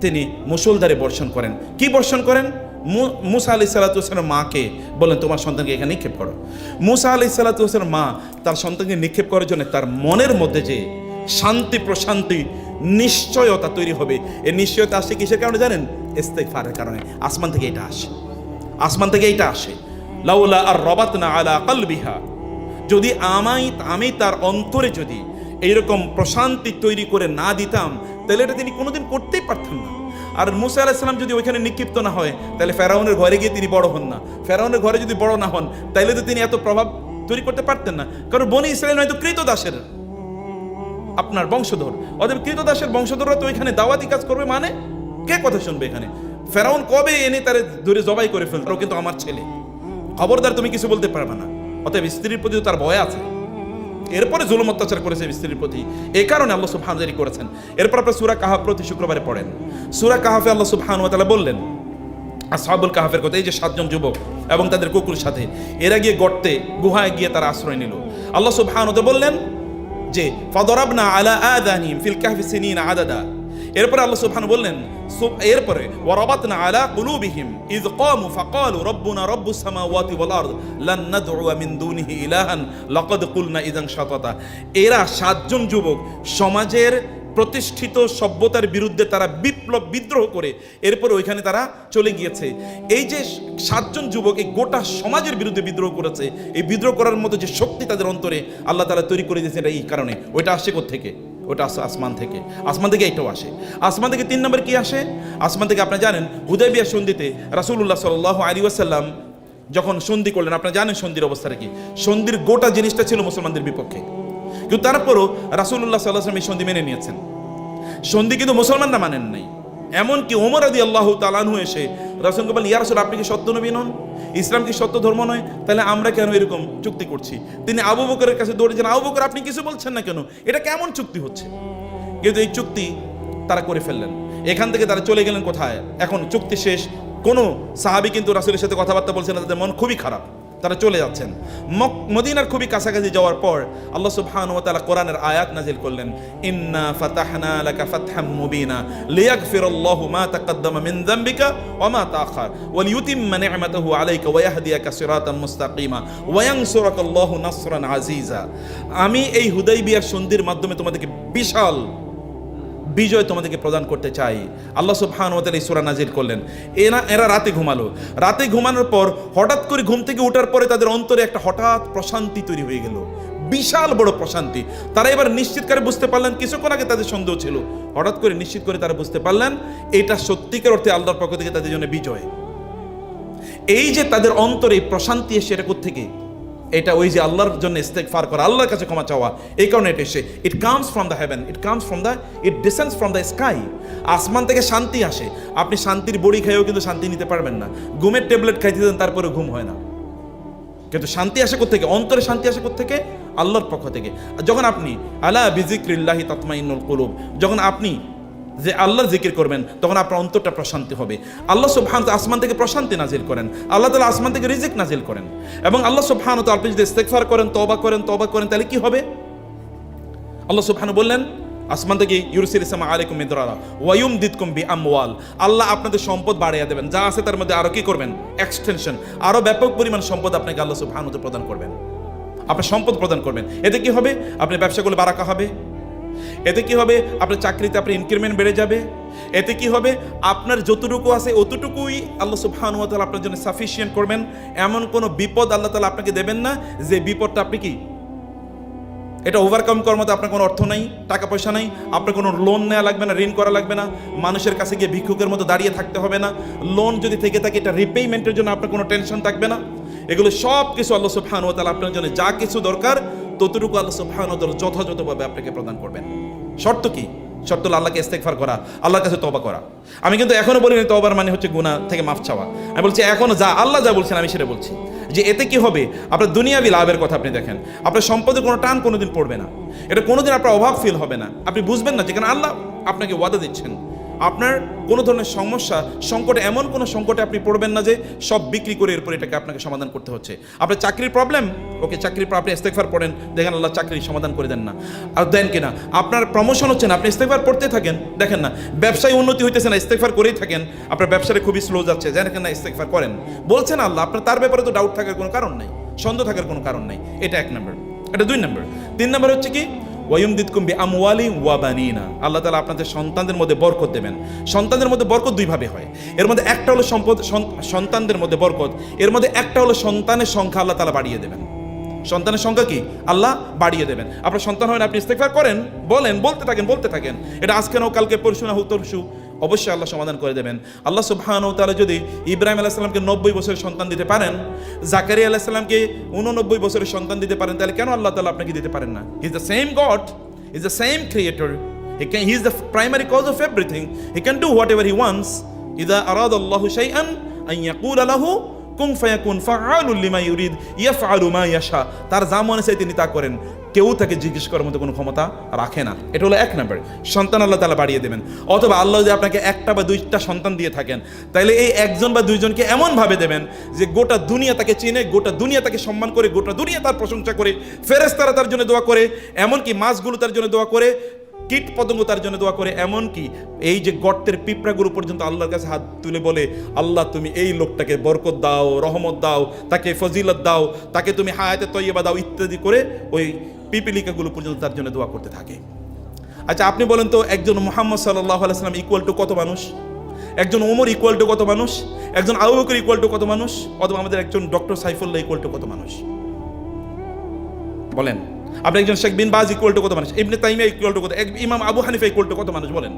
তিনি মুষলধারে বর্ষণ করেন। কি বর্ষণ করেন? মুসা আলাইহিস সালাতু ওয়াস সালামের মাকে বলেন, তোমার সন্তানকে এখানে নিক্ষেপ করো। মুসা আলাইহিস সালাতু ওয়াস সালামের মা তার সন্তানকে নিক্ষেপ করার জন্য তার মনের মধ্যে যে শান্তি প্রশান্তি নিশ্চয়তা তৈরি হবে, এই নিশ্চয়তা আসে কিসের কারণে জানেন? ইস্তিগফারের কারণে। আসমান থেকে এটা আসে, আসমান থেকে এটা আসে। লাউলা আর রবাতনা আলা কলবিহা, যদি আমি তার অন্তরে যদি এইরকম প্রশান্তি তৈরি করে না দিতাম, তাহলে এটা তিনি কোনোদিন করতেই পারতেন না। আর মুসা আলাইহিস সালাম যদি ওইখানে নিক্ষিপ্ত না হয়, তাহলে ফেরাউনের ঘরে গিয়ে তিনি বড় হন না। ফেরাউনের ঘরে যদি বড় না হন, তাহলে তো তিনি এত প্রভাব তৈরি করতে পারতেন না। কারণ বনি ইসরাইল হয়তো কৃতদাসের আপনার বংশধর, অতএব কৃতদাসের বংশধররা তো এখানে দাওয়াতি কাজ করবে, মানে কে কথা শুনবে এখানে? ফেরাউন কবে এনে তারে ধরে জবাই করে ফেলতো, কিন্তু আমার ছেলে, খবরদার তুমি কিছু বলতে পারবে না। অতএব স্ত্রীর প্রতি তার ভয় আছে। এরপরে জুলুম অত্যাচার করেছে স্ত্রীর প্রতি, এই কারণে আল্লাহ সুবহানাহু ওয়া তাআলা করেছেন। এরপর আপনার সূরা কাহাফ প্রতি শুক্রবারে পড়েন। সূরা কাহাফে আল্লাহ সুবহানাহু ওয়া তাআলা বললেন আসহাবুল কাহাফের কথা, এই যে 7 জন যুবক এবং তাদের কুকুরের সাথে এরা গিয়ে গর্তে গুহায় গিয়ে তারা আশ্রয় নিল। আল্লাহ সুবহানাহু ওয়া তাআলা বললেন যে ফাদরাবনা আলা আযানিহিম ফিল কাহফি সিনিনা আদাদা। এরপরে আল্লাহ সুবহানাহু বললেন, এরপরে ওয়ারাবাতনা আলা কুলুবিহিম ইয কামু ফাকালু রব্বুনা রব্বুস সামাওয়াতি ওয়াল আরদ লান নাদউ মিন দুনিহি ইলাহান লাকাদ কুলনা ইযান শাতাতা। এরা 7 জন যুবক সমাজের প্রতিষ্ঠিত সভ্যতার বিরুদ্ধে তারা বিদ্রোহ করে এরপর ওইখানে তারা চলে গিয়েছে। এই যে 7 জন যুবক এই গোটা সমাজের বিরুদ্ধে বিদ্রোহ করেছে, এই বিদ্রোহ করার মতো যে শক্তি তাদের অন্তরে আল্লাহ তাআলা তৈরি করে দিয়েছে, এটা এই কারণে। ওইটা আসছে কোত্থেকে? ওটা আসছে আসমান থেকে। আসমান থেকে এইটাও আসে। আসমান থেকে 3 নম্বর কি আসে? আসমান থেকে আপনারা জানেন হুদায়বিয়া সন্ধিতে রাসূলুল্লাহ সাল্লাল্লাহু আলাইহি ওয়াসাল্লাম যখন সন্ধি করলেন, আপনারা জানেন সন্ধির অবস্থাটা কি। সন্ধির গোটা জিনিসটা ছিল মুসলমানদের বিপক্ষে, কিন্তু তারপরও রাসূলুল্লাহ সাল্লাল্লাহু আলাইহি ওয়াসাল্লাম এই সন্ধি মেনে নিয়েছেন। সন্ধি কিন্তু মুসলমানরা মানেন নাই। এমনকি ওমর রাদিয়াল্লাহু তাআলা আনহু এসে রাসূলকে বলেন, ইয়া রাসূল, আপনি কি সত্য নবী নন? ইসলাম কি সত্য ধর্ম নয়? তাহলে আমরা কেন এরকম চুক্তি করছি? তিনি আবু বকরের কাছে দৌড়েছেন, আবু বকর আপনি কিছু বলছেন না কেন? এটা কেমন চুক্তি হচ্ছে? কিন্তু এই চুক্তি তারা করে ফেললেন। এখান থেকে তারা চলে গেলেন কোথায়? এখন চুক্তি শেষ, কোনো সাহাবী কিন্তু রাসূলের সাথে কথাবার্তা বলছেন না, তাদের মন খুবই খারাপ, তারা চলে যাচ্ছেন। মদিনার খুবই কাছাকাছি যাওয়ার পর আল্লাহ সুবহানাহু ওয়া তাআলা কোরআনের আয়াত নাজিল করলেন, ইন্না ফাতাহনা লাকা ফাতহাম মুবিনা লিয়াগফিরাল্লাহু মা তাকাদ্দামা মিন যামবিকা ওয়া মা তাআখার ওয়া লিইউতিম্মা নি'মাতাহু আলাইকা ওয়া ইয়াহদিয়াকা সিরাতাম মুস্তাকিমা ওয়া ইয়ানসুরাকাল্লাহু নাসরান আজিজা। আমি এই হুদায়বিয়ার সন্ধির মাধ্যমে তোমাদেরকে বিশাল বিজয় তোমাদেরকে প্রদান করতে চাই। আল্লাহ সুবহানাহু ওয়া তাআলা এই সূরা নাজিল করলেন। এরা রাতে ঘুমালো। রাতে ঘুমানোর পর হঠাৎ করে ঘুম থেকে ওঠার পরে তাদের অন্তরে একটা হঠাৎ প্রশান্তি তৈরি হয়ে গেল, বিশাল বড় প্রশান্তি। তারা এবার নিশ্চিত করে বুঝতে পারলেন, কিছুক্ষণ আগে তাদের সন্দেহ ছিল, হঠাৎ করে নিশ্চিত করে তারা বুঝতে পারলেন এটা সত্যিকার অর্থে আল্লাহর পক্ষ থেকে তাদের জন্য বিজয়। এই যে তাদের অন্তরে প্রশান্তি এসে, এটা কোত্থেকে? এটা ওই যে আল্লাহর জন্য ইস্তেগফার করা, আল্লাহর কাছে ক্ষমা চাওয়া, এই কারণে এটা এসে। It comes from the heaven, it descends from the sky. আসমান থেকে শান্তি আসে। আপনি শান্তির বড়ি খাইও কিন্তু শান্তি নিতে পারবেন না। ঘুমের ট্যাবলেট খাইতে দেন, তারপরে ঘুম হয় না। কিন্তু শান্তি আসে কোত্থেকে? অন্তরে শান্তি আসে কোত্থেকে? আল্লাহর পক্ষ থেকে। যখন আপনি আলা বিযিকরিল্লাহি তাতমাইন্নুল কুলুব, যখন আপনি যে আল্লাহর জিকির করবেন, তখন আপনার অন্তরটা প্রশান্তি হবে। আল্লাহ সুবহানাহু ওয়া তাআলা আসমান থেকে প্রশান্তি নাজিল করেন, আল্লাহ তাআলা আসমান থেকে রিজিক নাজিল করেন। এবং আল্লাহ সুবহানাহু ওয়া তাআলা আপনি যদি ইস্তেগফার করেন, তওবা করেন, তাহলে কি হবে? আল্লাহ সুবহানাহু বললেন আসমান থেকে ইউরসিলিস সামা আলাইকুম মিদরারা ওয়া ইউমদিদকুম বিআমওয়াল, আল্লাহ আপনাদের সম্পদ বাড়িয়ে দেবেন, যা আছে তার মধ্যে আরো কি করবেন? এক্সটেনশন, আরো ব্যাপক পরিমাণ সম্পদ আপনাকে আল্লাহ সুবহানাহু ওয়া তাআলা প্রদান করবেন। আপনি সম্পদ প্রদান করবেন। এতে কি হবে? আপনার ব্যবসাগুলো বারাকা হবে। এতে কি হবে? আপনার চাকরিতে আপনার ইনক্রিমেন্ট বেড়ে যাবে। এতে কি হবে? আপনার যতটুকু আছে অতটুকুই আল্লাহ সুবহানাহু ওয়া তাআলা আপনার জন্য সাফিসিয়েন্ট করবেন। এমন কোনো বিপদ আল্লাহ তাআলা আপনাকে দেবেন না যে বিপদটা আপনি কি এটা ওভারকাম করার মতো আপনার কোনো অর্থ নাই, টাকা পয়সা নাই, আপনার কোনো লোন নেওয়া লাগবে না, ঋণ করা লাগবে না, মানুষের কাছে গিয়ে ভিক্ষুকের মতো দাঁড়িয়ে থাকতে হবে না। লোন যদি থেকে থাকে এটা রিপেমেন্টের জন্য আপনার কোনো টেনশন থাকবে না। এগুলো সব কিছু আল্লাহ সুবহানাহু ওয়া তাআলা আপনার জন্য যা কিছু দরকার ততটুকু আল্লাহ সুবহানাহু ওয়া তাআলা যথাযথভাবে আপনাকে প্রদান করবেন। শর্ত কি? শর্ত হলো আল্লাহকে ইস্তেগফার করা, আল্লাহর কাছে তওবা করা। আমি কিন্তু এখনো বলিনি তওবার মানে হচ্ছে গুনাহ থেকে মাফ চাওয়া। আমি বলছি এখনো যা আল্লাহ যা বলছেন আমি সেটা বলছি। যে এতে কি হবে, আপনার দুনিয়াবি লাভের কথা আপনি দেখেন, আপনার সম্পদের কোনো টান কোনোদিন পড়বে না, এটা কোনোদিন আপনার অভাব ফিল হবে না। আপনি বুঝবেন না যেখানে আল্লাহ আপনাকে ওয়াদা দিচ্ছেন, আপনার কোনো ধরনের সমস্যা সংকটে, এমন কোনো সংকটে আপনি পড়বেন না যে সব বিক্রি করে এরপর এটাকে আপনাকে সমাধান করতে হচ্ছে। আপনার চাকরির প্রবলেম, ওকে চাকরির পর আপনি ইস্তেগফার পড়েন, দেখেন আল্লাহ চাকরির সমাধান করে দেন না, আর দেন কিনা। আপনার প্রমোশন হচ্ছে না, আপনি ইস্তেগফার পড়তে থাকেন, দেখেন না। ব্যবসায় উন্নতি হইতেছে না, ইস্তেগফার করেই থাকেন, আপনার ব্যবসাটা খুবই স্লো যাচ্ছে, দেখেন না, ইস্তেগফার করেন। বলছেন আল্লাহ, আপনার তার ব্যাপারে তো ডাউট থাকার কোনো কারণ নেই, সন্দেহ থাকার কোনো কারণ নেই। এটা 1 নম্বর। এটা 2 নম্বর। 3 নম্বর হচ্ছে কি, ওয়ায়ুমদিদকুম বিআমওয়ালিন ওয়া বানিনা, আল্লাহ তাআলা আপনাদের সন্তানদের মধ্যে বরকত দেবেন। সন্তানদের মধ্যে বরকত 2 ভাবে হয়, এর মধ্যে একটা হলো সম্পদ, সন্তানদের মধ্যে বরকত, এর মধ্যে একটা হলো সন্তানের সংখ্যা আল্লাহ তাআলা বাড়িয়ে দেবেন। সন্তানের সংখ্যা কি আল্লাহ বাড়িয়ে দেবেন। আপনার সন্তান হয় না, আপনি ইস্তেগফার করেন, বলেন, বলতে থাকেন, এটা আজকে নাও কালকে পরশু না হোক তরশু, অবশ্যই আল্লাহ সমাধান করে দেবেন। আল্লাহ সুবহানাহু ওয়া তাআলা যদি ইব্রাহিম আলাইহিস সালামকে 90 বছরের সন্তান দিতে পারেন, জাকারিয়া আলাইহিস সালামকে 89 বছরের সন্তান দিতে পারেন, তাহলে কেন আল্লাহ তাআলা আপনাকে দিতে পারেন না? He is the same God, he is the same creator, he is the primary cause of everything, he can do what ever he wants. ইযা আরাদাল্লাহু শাইআন আন ইয়াকুলা লাহু কুন ফায়াকুন ফাআলুল লিমা ইউরিদ ইয়াফআলু মা ইয়াশা, তার যা মনে চায় তিনি তা করেন, কেউ তাকে জিজ্ঞেস করার মতো কোনো ক্ষমতা রাখে না। এটা হলো 1 নম্বর, সন্তান আল্লাহ তাআলা বাড়িয়ে দেবেন। অথবা আল্লাহ যদি আপনাকে 1টা বা 2টা সন্তান দিয়ে থাকেন, তাহলে এই 1জন বা 2জনকে এমনভাবে দেবেন যে গোটা দুনিয়া তাকে চিনে, গোটা দুনিয়া তাকে সম্মান করে, গোটা দুনিয়া তার প্রশংসা করে, ফেরেশতারা তার জন্য দোয়া করে, এমনকি মাছগুলো তার জন্য দোয়া করে, কীট পতঙ্গ তার জন্য দোয়া করে, এমনকি এই যে গর্তের পিঁপড়াগুলো পর্যন্ত আল্লাহর কাছে হাত তুলে বলে, আল্লাহ তুমি এই লোকটাকে বরকত দাও, রহমত দাও, তাকে ফজিলত দাও, তাকে তুমি হায়াতে তয়্যিবা দাও, ইত্যাদি করে ওই পিপিলিকাগুলো পর্যন্ত তার জন্য দোয়া করতে থাকে। আচ্ছা আপনি বলেন তো, একজন মুহাম্মদ সাল্লাল্লাহু আলাইহি ওয়াসাল্লাম ইকুয়াল টু কত মানুষ? একজন ওমর ইকুয়াল টু কত মানুষ? একজন আবু বকর ইকুয়াল টু কত মানুষ? অথবা আমাদের একজন ডক্টর সাইফুল্লাহ ইকুয়াল টু কত মানুষ? বলেন। আপনি একজন শেখ বিন বাজ ইকুয়াল টু কত মানুষ? ইবনে তাইমিয়া ইকুয়াল টু কত? ইমাম আবু হানিফা ইকুয়াল টু কত মানুষ? বলেন।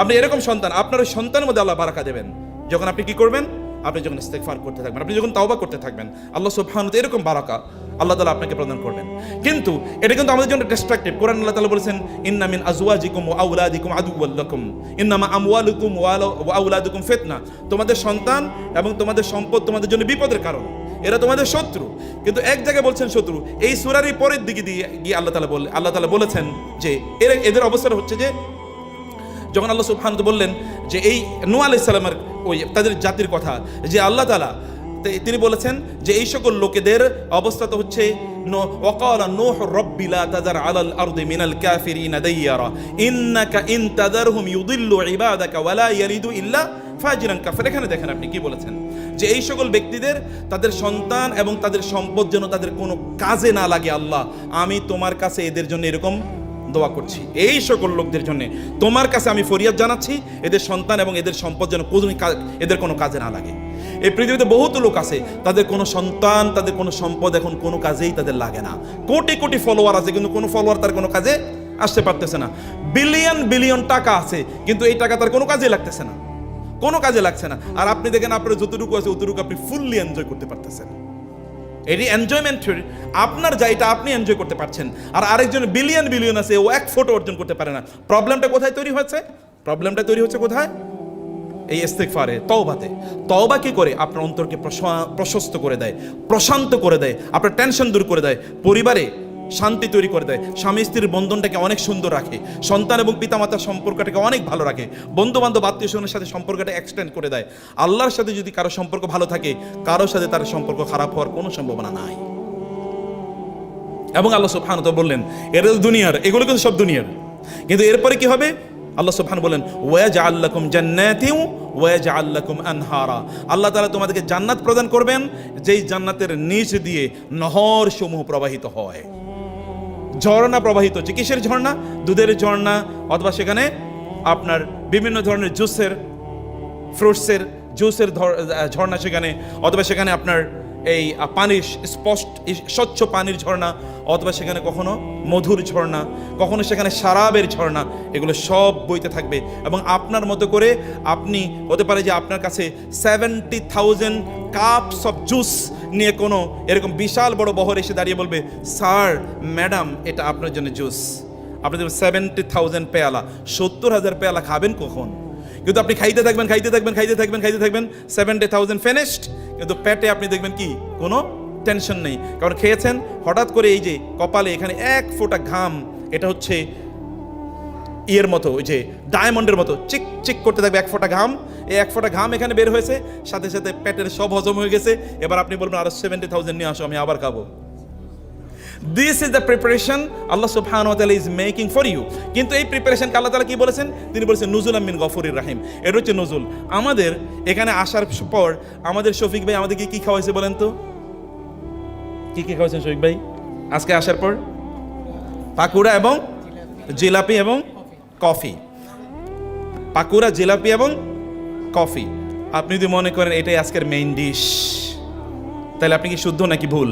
আপনি এরকম সন্তান, আপনার ওই সন্তানের মধ্যে আল্লাহ বারাকা দেবেন যখন আপনি কি করবেন, আপনি যখন ইস্তেগফার করতে থাকবেন, আপনি যখন তাওবা করতে থাকবেন, আল্লাহ সুবহানাহু ওয়া তাআলা এরকম বারাকা আল্লাহ তাআলা আপনাকে প্রদান করবেন। কিন্তু এটা কিন্তু আমাদের জন্য ডিস্ট্রাকটিভ। কোরআন আল্লাহ তাআলা বলেছেন, ইন্না মিন আজওয়াজিকুম ওয়া আওলাদিকুম আদুওয়াল লাকুম ইন্নামা আমওয়ালুকুম ওয়া আওলাদুকুম ফিতনা, তোমাদের সন্তান এবং তোমাদের সম্পদ তোমাদের জন্য বিপদের কারণ, এরা তোমাদের শত্রু। কিন্তু এক জায়গায় বলছেন শত্রু, এই সূরারই পরের দিকে গিয়ে আল্লাহ তাআলা বলেছেন যে এদের অবস্থাটা হচ্ছে যে, যখন আল্লাহ সুবহানাহু ওয়া তাআলা বললেন যে এই নূহ আলাইহিস সালামের ওই তাদের জাতির কথা, যে আল্লাহ তাআলা তিনি বলেছেন যে এই সকল লোকেদের অবস্থা তো হচ্ছে, ওয়াকালা নূহ রাব্বি লা তাযার আলাল আরদি মিনাল কাফিরিনা দাইয়ারা ইন্নাকা ইন তাযারহুম ইউদিল্লু ইবাদাকা ওয়া লা ইয়ালিদু ইল্লা ফাজিরান কাফির। এখানে দেখেন আপনি কি বলেছেন, যে এই সকল ব্যক্তিদের তাদের সন্তান এবং তাদের সম্পদ যেন তাদের কোনো কাজে না লাগে, আল্লাহ আমি তোমার কাছে এদের জন্য এরকম দোয়া করছি, এই সকল লোকদের জন্য তোমার কাছে আমি ফরিয়াদ জানাচ্ছি, এদের সন্তান এবং এদের সম্পদ যেন এদের কোনো কাজে না লাগে। এই পৃথিবীতে বহুত লোক আছে, তাদের কোনো সন্তান, তাদের কোনো সম্পদ এখন কোনো কাজেই তাদের লাগে না। কোটি কোটি ফলোয়ার আছে, কিন্তু কোনো ফলোয়ার তার কোনো কাজে আসতে পারতেছে না। বিলিয়ন বিলিয়ন টাকা আছে, কিন্তু এই টাকা তার কোনো কাজে লাগতেছে না, কোনো কাজে লাগছে না। আর আপনি দেখেন আপনার যতটুকু আছে অতটুকু আপনি ফুললি এনজয় করতে পারতেছেন। এটি এনজয়মেন্টের আপনার যা, এটা আপনি এনজয় করতে পারছেন। আর আরেকজন বিলিয়ন বিলিয়ন আছে, ও 1 ফোঁটা অর্জন করতে পারে না। প্রবলেমটা কোথায় তৈরি হচ্ছে? প্রবলেমটা তৈরি হচ্ছে কোথায়? এই ইস্তেগফারে, তওবাতে। তওবা কি করে? আপনার অন্তরকে প্রশস্ত করে দেয়, প্রশান্ত করে দেয়, আপনার টেনশন দূর করে দেয়, পরিবারে শান্তি তৈরি করে দেয়, স্বামী স্ত্রীর বন্ধনটাকে অনেক সুন্দর রাখে, সন্তান এবং পিতামাতার সম্পর্কটাকে অনেক ভালো রাখে, বন্ধু বান্ধব আত্মীয় স্বজনের সাথে সম্পর্কটা এক্সটেন্ড করে দেয়। আল্লাহর সাথে যদি কারো সম্পর্ক ভালো থাকে, কারোর সাথে তার সম্পর্ক খারাপ হওয়ার কোনো সম্ভাবনা নাই। এবং আল্লাহ সুবহানাহু ওয়া তাআলা বললেন, এর দুনিয়ার, এগুলো কিন্তু সব দুনিয়ার, কিন্তু এরপরে কি হবে? আল্লাহ সুবহানাহু বলেন, ওয়াজআল লাকুম জান্নাতিন ওয়াজআল লাকুম আনহারা, আল্লাহ তাআলা তোমাদেরকে জান্নাত প্রদান করবেন, যেই জান্নাতের নিচ দিয়ে নহর সমূহ প্রবাহিত হয়, ঝর্ণা প্রবাহিত হচ্ছে। কিসের ঝর্ণা? দুধের ঝর্ণা, অথবা সেখানে আপনার বিভিন্ন ধরনের জুসের, ফ্রুটসের জুসের ঝর্ণা সেখানে, অথবা সেখানে আপনার এই পানির স্বচ্ছ পানির ঝর্ণা, অথবা সেখানে কখনো মধুর ঝর্ণা, কখনো সেখানে শরাবের ঝর্ণা, এগুলো সব বইতে থাকবে। এবং আপনার মতো করে আপনি, হতে পারে যে আপনার কাছে 70,000 কাপস অফ জুস নিয়ে কোনো এরকম বিশাল বড় বহর এসে দাঁড়িয়ে বলবে, স্যার ম্যাডাম এটা আপনার জন্য জুস। আপনি 70,000 পেয়ালা, 70,000 পেয়ালা খাবেন কখন? কিন্তু আপনি খাইতে থাকবেন 70,000 ফিনিশড, কিন্তু পেটে আপনি দেখবেন কি কোনো টেনশন নেই, কারণ খেয়েছেন। হঠাৎ করে এই যে কপালে এখানে এক ফোঁটা ঘাম, এটা হচ্ছে ইয়ের মতো, ওই যে ডায়মন্ডের মতো চিক চিক করতে থাকবে এক ফোঁটা ঘাম। এই এক ফোঁটা ঘাম এখানে বের হয়েছে, সাথে সাথে পেটের সব হজম হয়ে গেছে। এবার আপনি বলবেন আরো 70,000 নিয়ে আসো, আমি আবার খাবো। দিস ইজ দ্য প্রিপারেশন আল্লাহ সুবহানাহু ওয়া তাআলা ইজ মেকিং ফর ইউ। কিন্তু এই প্রিপারেশনকে আল্লাহ তাআলা কি বলেছেন? তিনি বলেছেন নুজুলাম মিন গফুরির রাহিম। এটা হচ্ছে নজুল। আমাদের এখানে আসার পর আমাদের শফিক ভাই আমাদেরকে কি খাওয়াইছে বলেন তো? কি কি খাওয়াইছেন শফিক ভাই আজকে আসার পর? পাকুড়া এবং জিলাপি এবং কফি। পাকুড়া, জিলাপি এবং কফি। আপনি যদি মনে করেন এটাই আজকের মেইন ডিশ, তাহলে আপনি কি শুদ্ধ নাকি ভুল?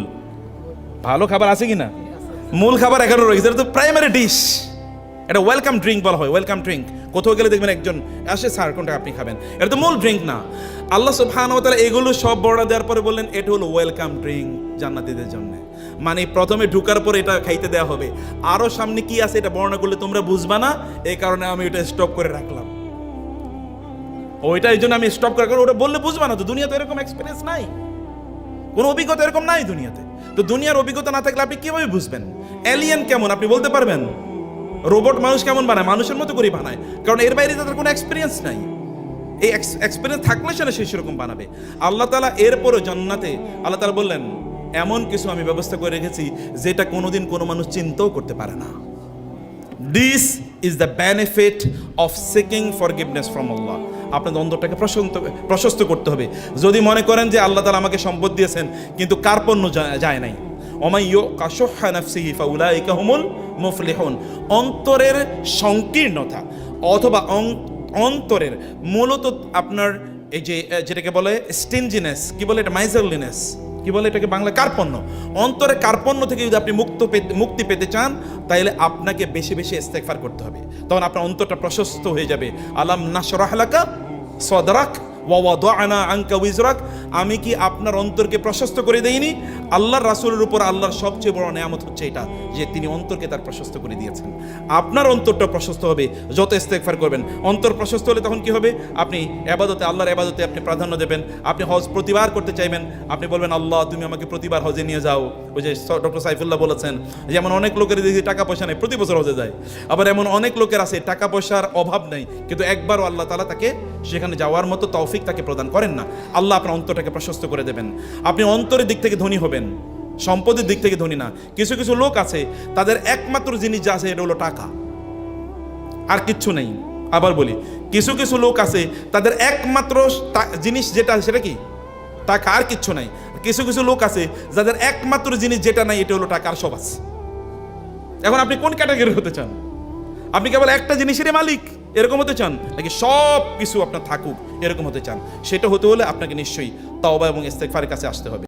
ভালো খাবার আছে কি না? মূল খাবার এখনো রয়েছে, এটা তো প্রাইমারি ডিশ। এটা ওয়েলকাম ড্রিঙ্ক বলা হয়, ওয়েলকাম ড্রিঙ্ক। কোথাও গেলে দেখবেন একজন আসে, স্যার কোনটা আপনি খাবেন? এটা তো মূল ড্রিঙ্ক না। আল্লাহ সুবহানাহু ওয়া তাআলা এগুলো সব বর্ণনা দেওয়ার পরে বললেন এটা হলো ওয়েলকাম ড্রিঙ্ক জান্নাতীদের জন্য। মানে প্রথমে ঢুকার পর এটা খাইতে দেওয়া হবে, আরো সামনে কি আছে এটা বর্ণনা করলে তোমরা বুঝবা না, এই কারণে আমি এটা স্টপ করে রাখলাম। ওইটা এই জন্য আমি স্টপ করে, কারণ ওটা বললে বুঝবা না। তো দুনিয়াতে এরকম এক্সপিরিয়েন্স নাই, কোনো অভিজ্ঞতা এরকম নাই দুনিয়াতে। তো দুনিয়ার অভিজ্ঞতা না থাকলে আপনি কিভাবে বুঝবেন এলিয়েন কেমন? আপনি বলতে পারবেন রোবট মানুষ কেমন বানায়? মানুষের মতো করে বানায়, কারণ এর বাইরে তাদের কোনো এক্সপিরিয়েন্স নাই। এই এক্সপিরিয়েন্স থাকলে সে সেরকম বানাবে। আল্লাহ তাআলা এরপরও জান্নাতে আল্লাহ তাআলা বললেন এমন কিছু আমি ব্যবস্থা করে রেখেছি যেটা কোনোদিন কোনো মানুষ চিন্তাও করতে পারে না। This is the benefit of seeking forgiveness from Allah. আপনাদের অন্তরটাকে প্রশস্ত করতে হবে। যদি মনে করেন যে আল্লাহ তাআলা আমাকে সম্পদ দিয়েছেন কিন্তু কার্পণ্য যায় নাই, ওমাই ইউকা শুহ্হা নাফসিহি ফাউলাইকা হুমুল মুফলিহুন। অন্তরের সংকীর্ণতা অথবা অন্তরের মূলত আপনার এই যে যেটাকে বলে স্টিনজিনেস, কি বলে এটা, মাইজারলিনেস, কি বলে এটাকে বাংলা, কার্পণ্য। অন্তরে কার্পণ্য থেকে যদি আপনি মুক্তি পেতে চান, তাহলে আপনাকে বেশি বেশি ইস্তেগফার করতে হবে। তখন আপনার অন্তরটা প্রশস্ত হয়ে যাবে। আলাম নাশরাহ লাকা সাদরাক ওয়া ওয়াদানা আনকা উইজরাক। আমি কি আপনার অন্তরকে প্রশস্ত করে দেইনি? আল্লাহর রাসূলের উপর আল্লাহর সবচেয়ে বড় নিয়ামত হচ্ছে এটা, যে তিনি অন্তরকে তার প্রশস্ত করে দিয়েছেন। আপনার অন্তরটা প্রশস্ত হবে যত ইস্তেগফার করবেন। অন্তর প্রশস্ত হলে তখন কি হবে? আপনি ইবাদতে, আল্লাহর ইবাদতে আপনি প্রাধান্য দেবেন। আপনি হজ প্রতিবার করতে চাইবেন। আপনি বলবেন আল্লাহ তুমি আমাকে প্রতিবার হজে নিয়ে যাও। ওই যে ডক্টর সাইফুল্লাহ বলেছেন, যেমন অনেক লোকের দেখি টাকা পয়সা নেই, প্রতি বছর হজে যায়। আবার এমন অনেক লোকের আছে টাকা পয়সার অভাব নেই, কিন্তু একবারও আল্লাহ তাআলা তাকে সেখানে যাওয়ার মতো তৌফিক তাকে প্রদান করেন না। আল্লাহ আপনার অন্তরটাকে প্রশস্ত করে দেবেন। আপনি অন্তরের দিক থেকে ধনী হবেন, সম্পদের দিক থেকে ধনী না। কিছু কিছু লোক আছে তাদের একমাত্র জিনিস যা আছে এটা হলো টাকা, আর কিচ্ছু নেই। আবার বলি, কিছু কিছু লোক আছে তাদের একমাত্র জিনিস যেটা সেটা কি? টাকা, আর কিচ্ছু নাই। কিছু কিছু লোক আছে যাদের একমাত্র জিনিস যেটা নাই এটা হলো টাকা, আর সব আছে। এখন আপনি কোন ক্যাটাগরি হতে চান? আপনি কেবল একটা জিনিসেরই মালিক এরকম হতে চান, নাকি সব কিছু আপনার থাকুক এরকম হতে চান? সেটা হতে হলে আপনাকে নিশ্চয়ই তাওবা এবং ইস্তেগফারের কাছে আসতে হবে।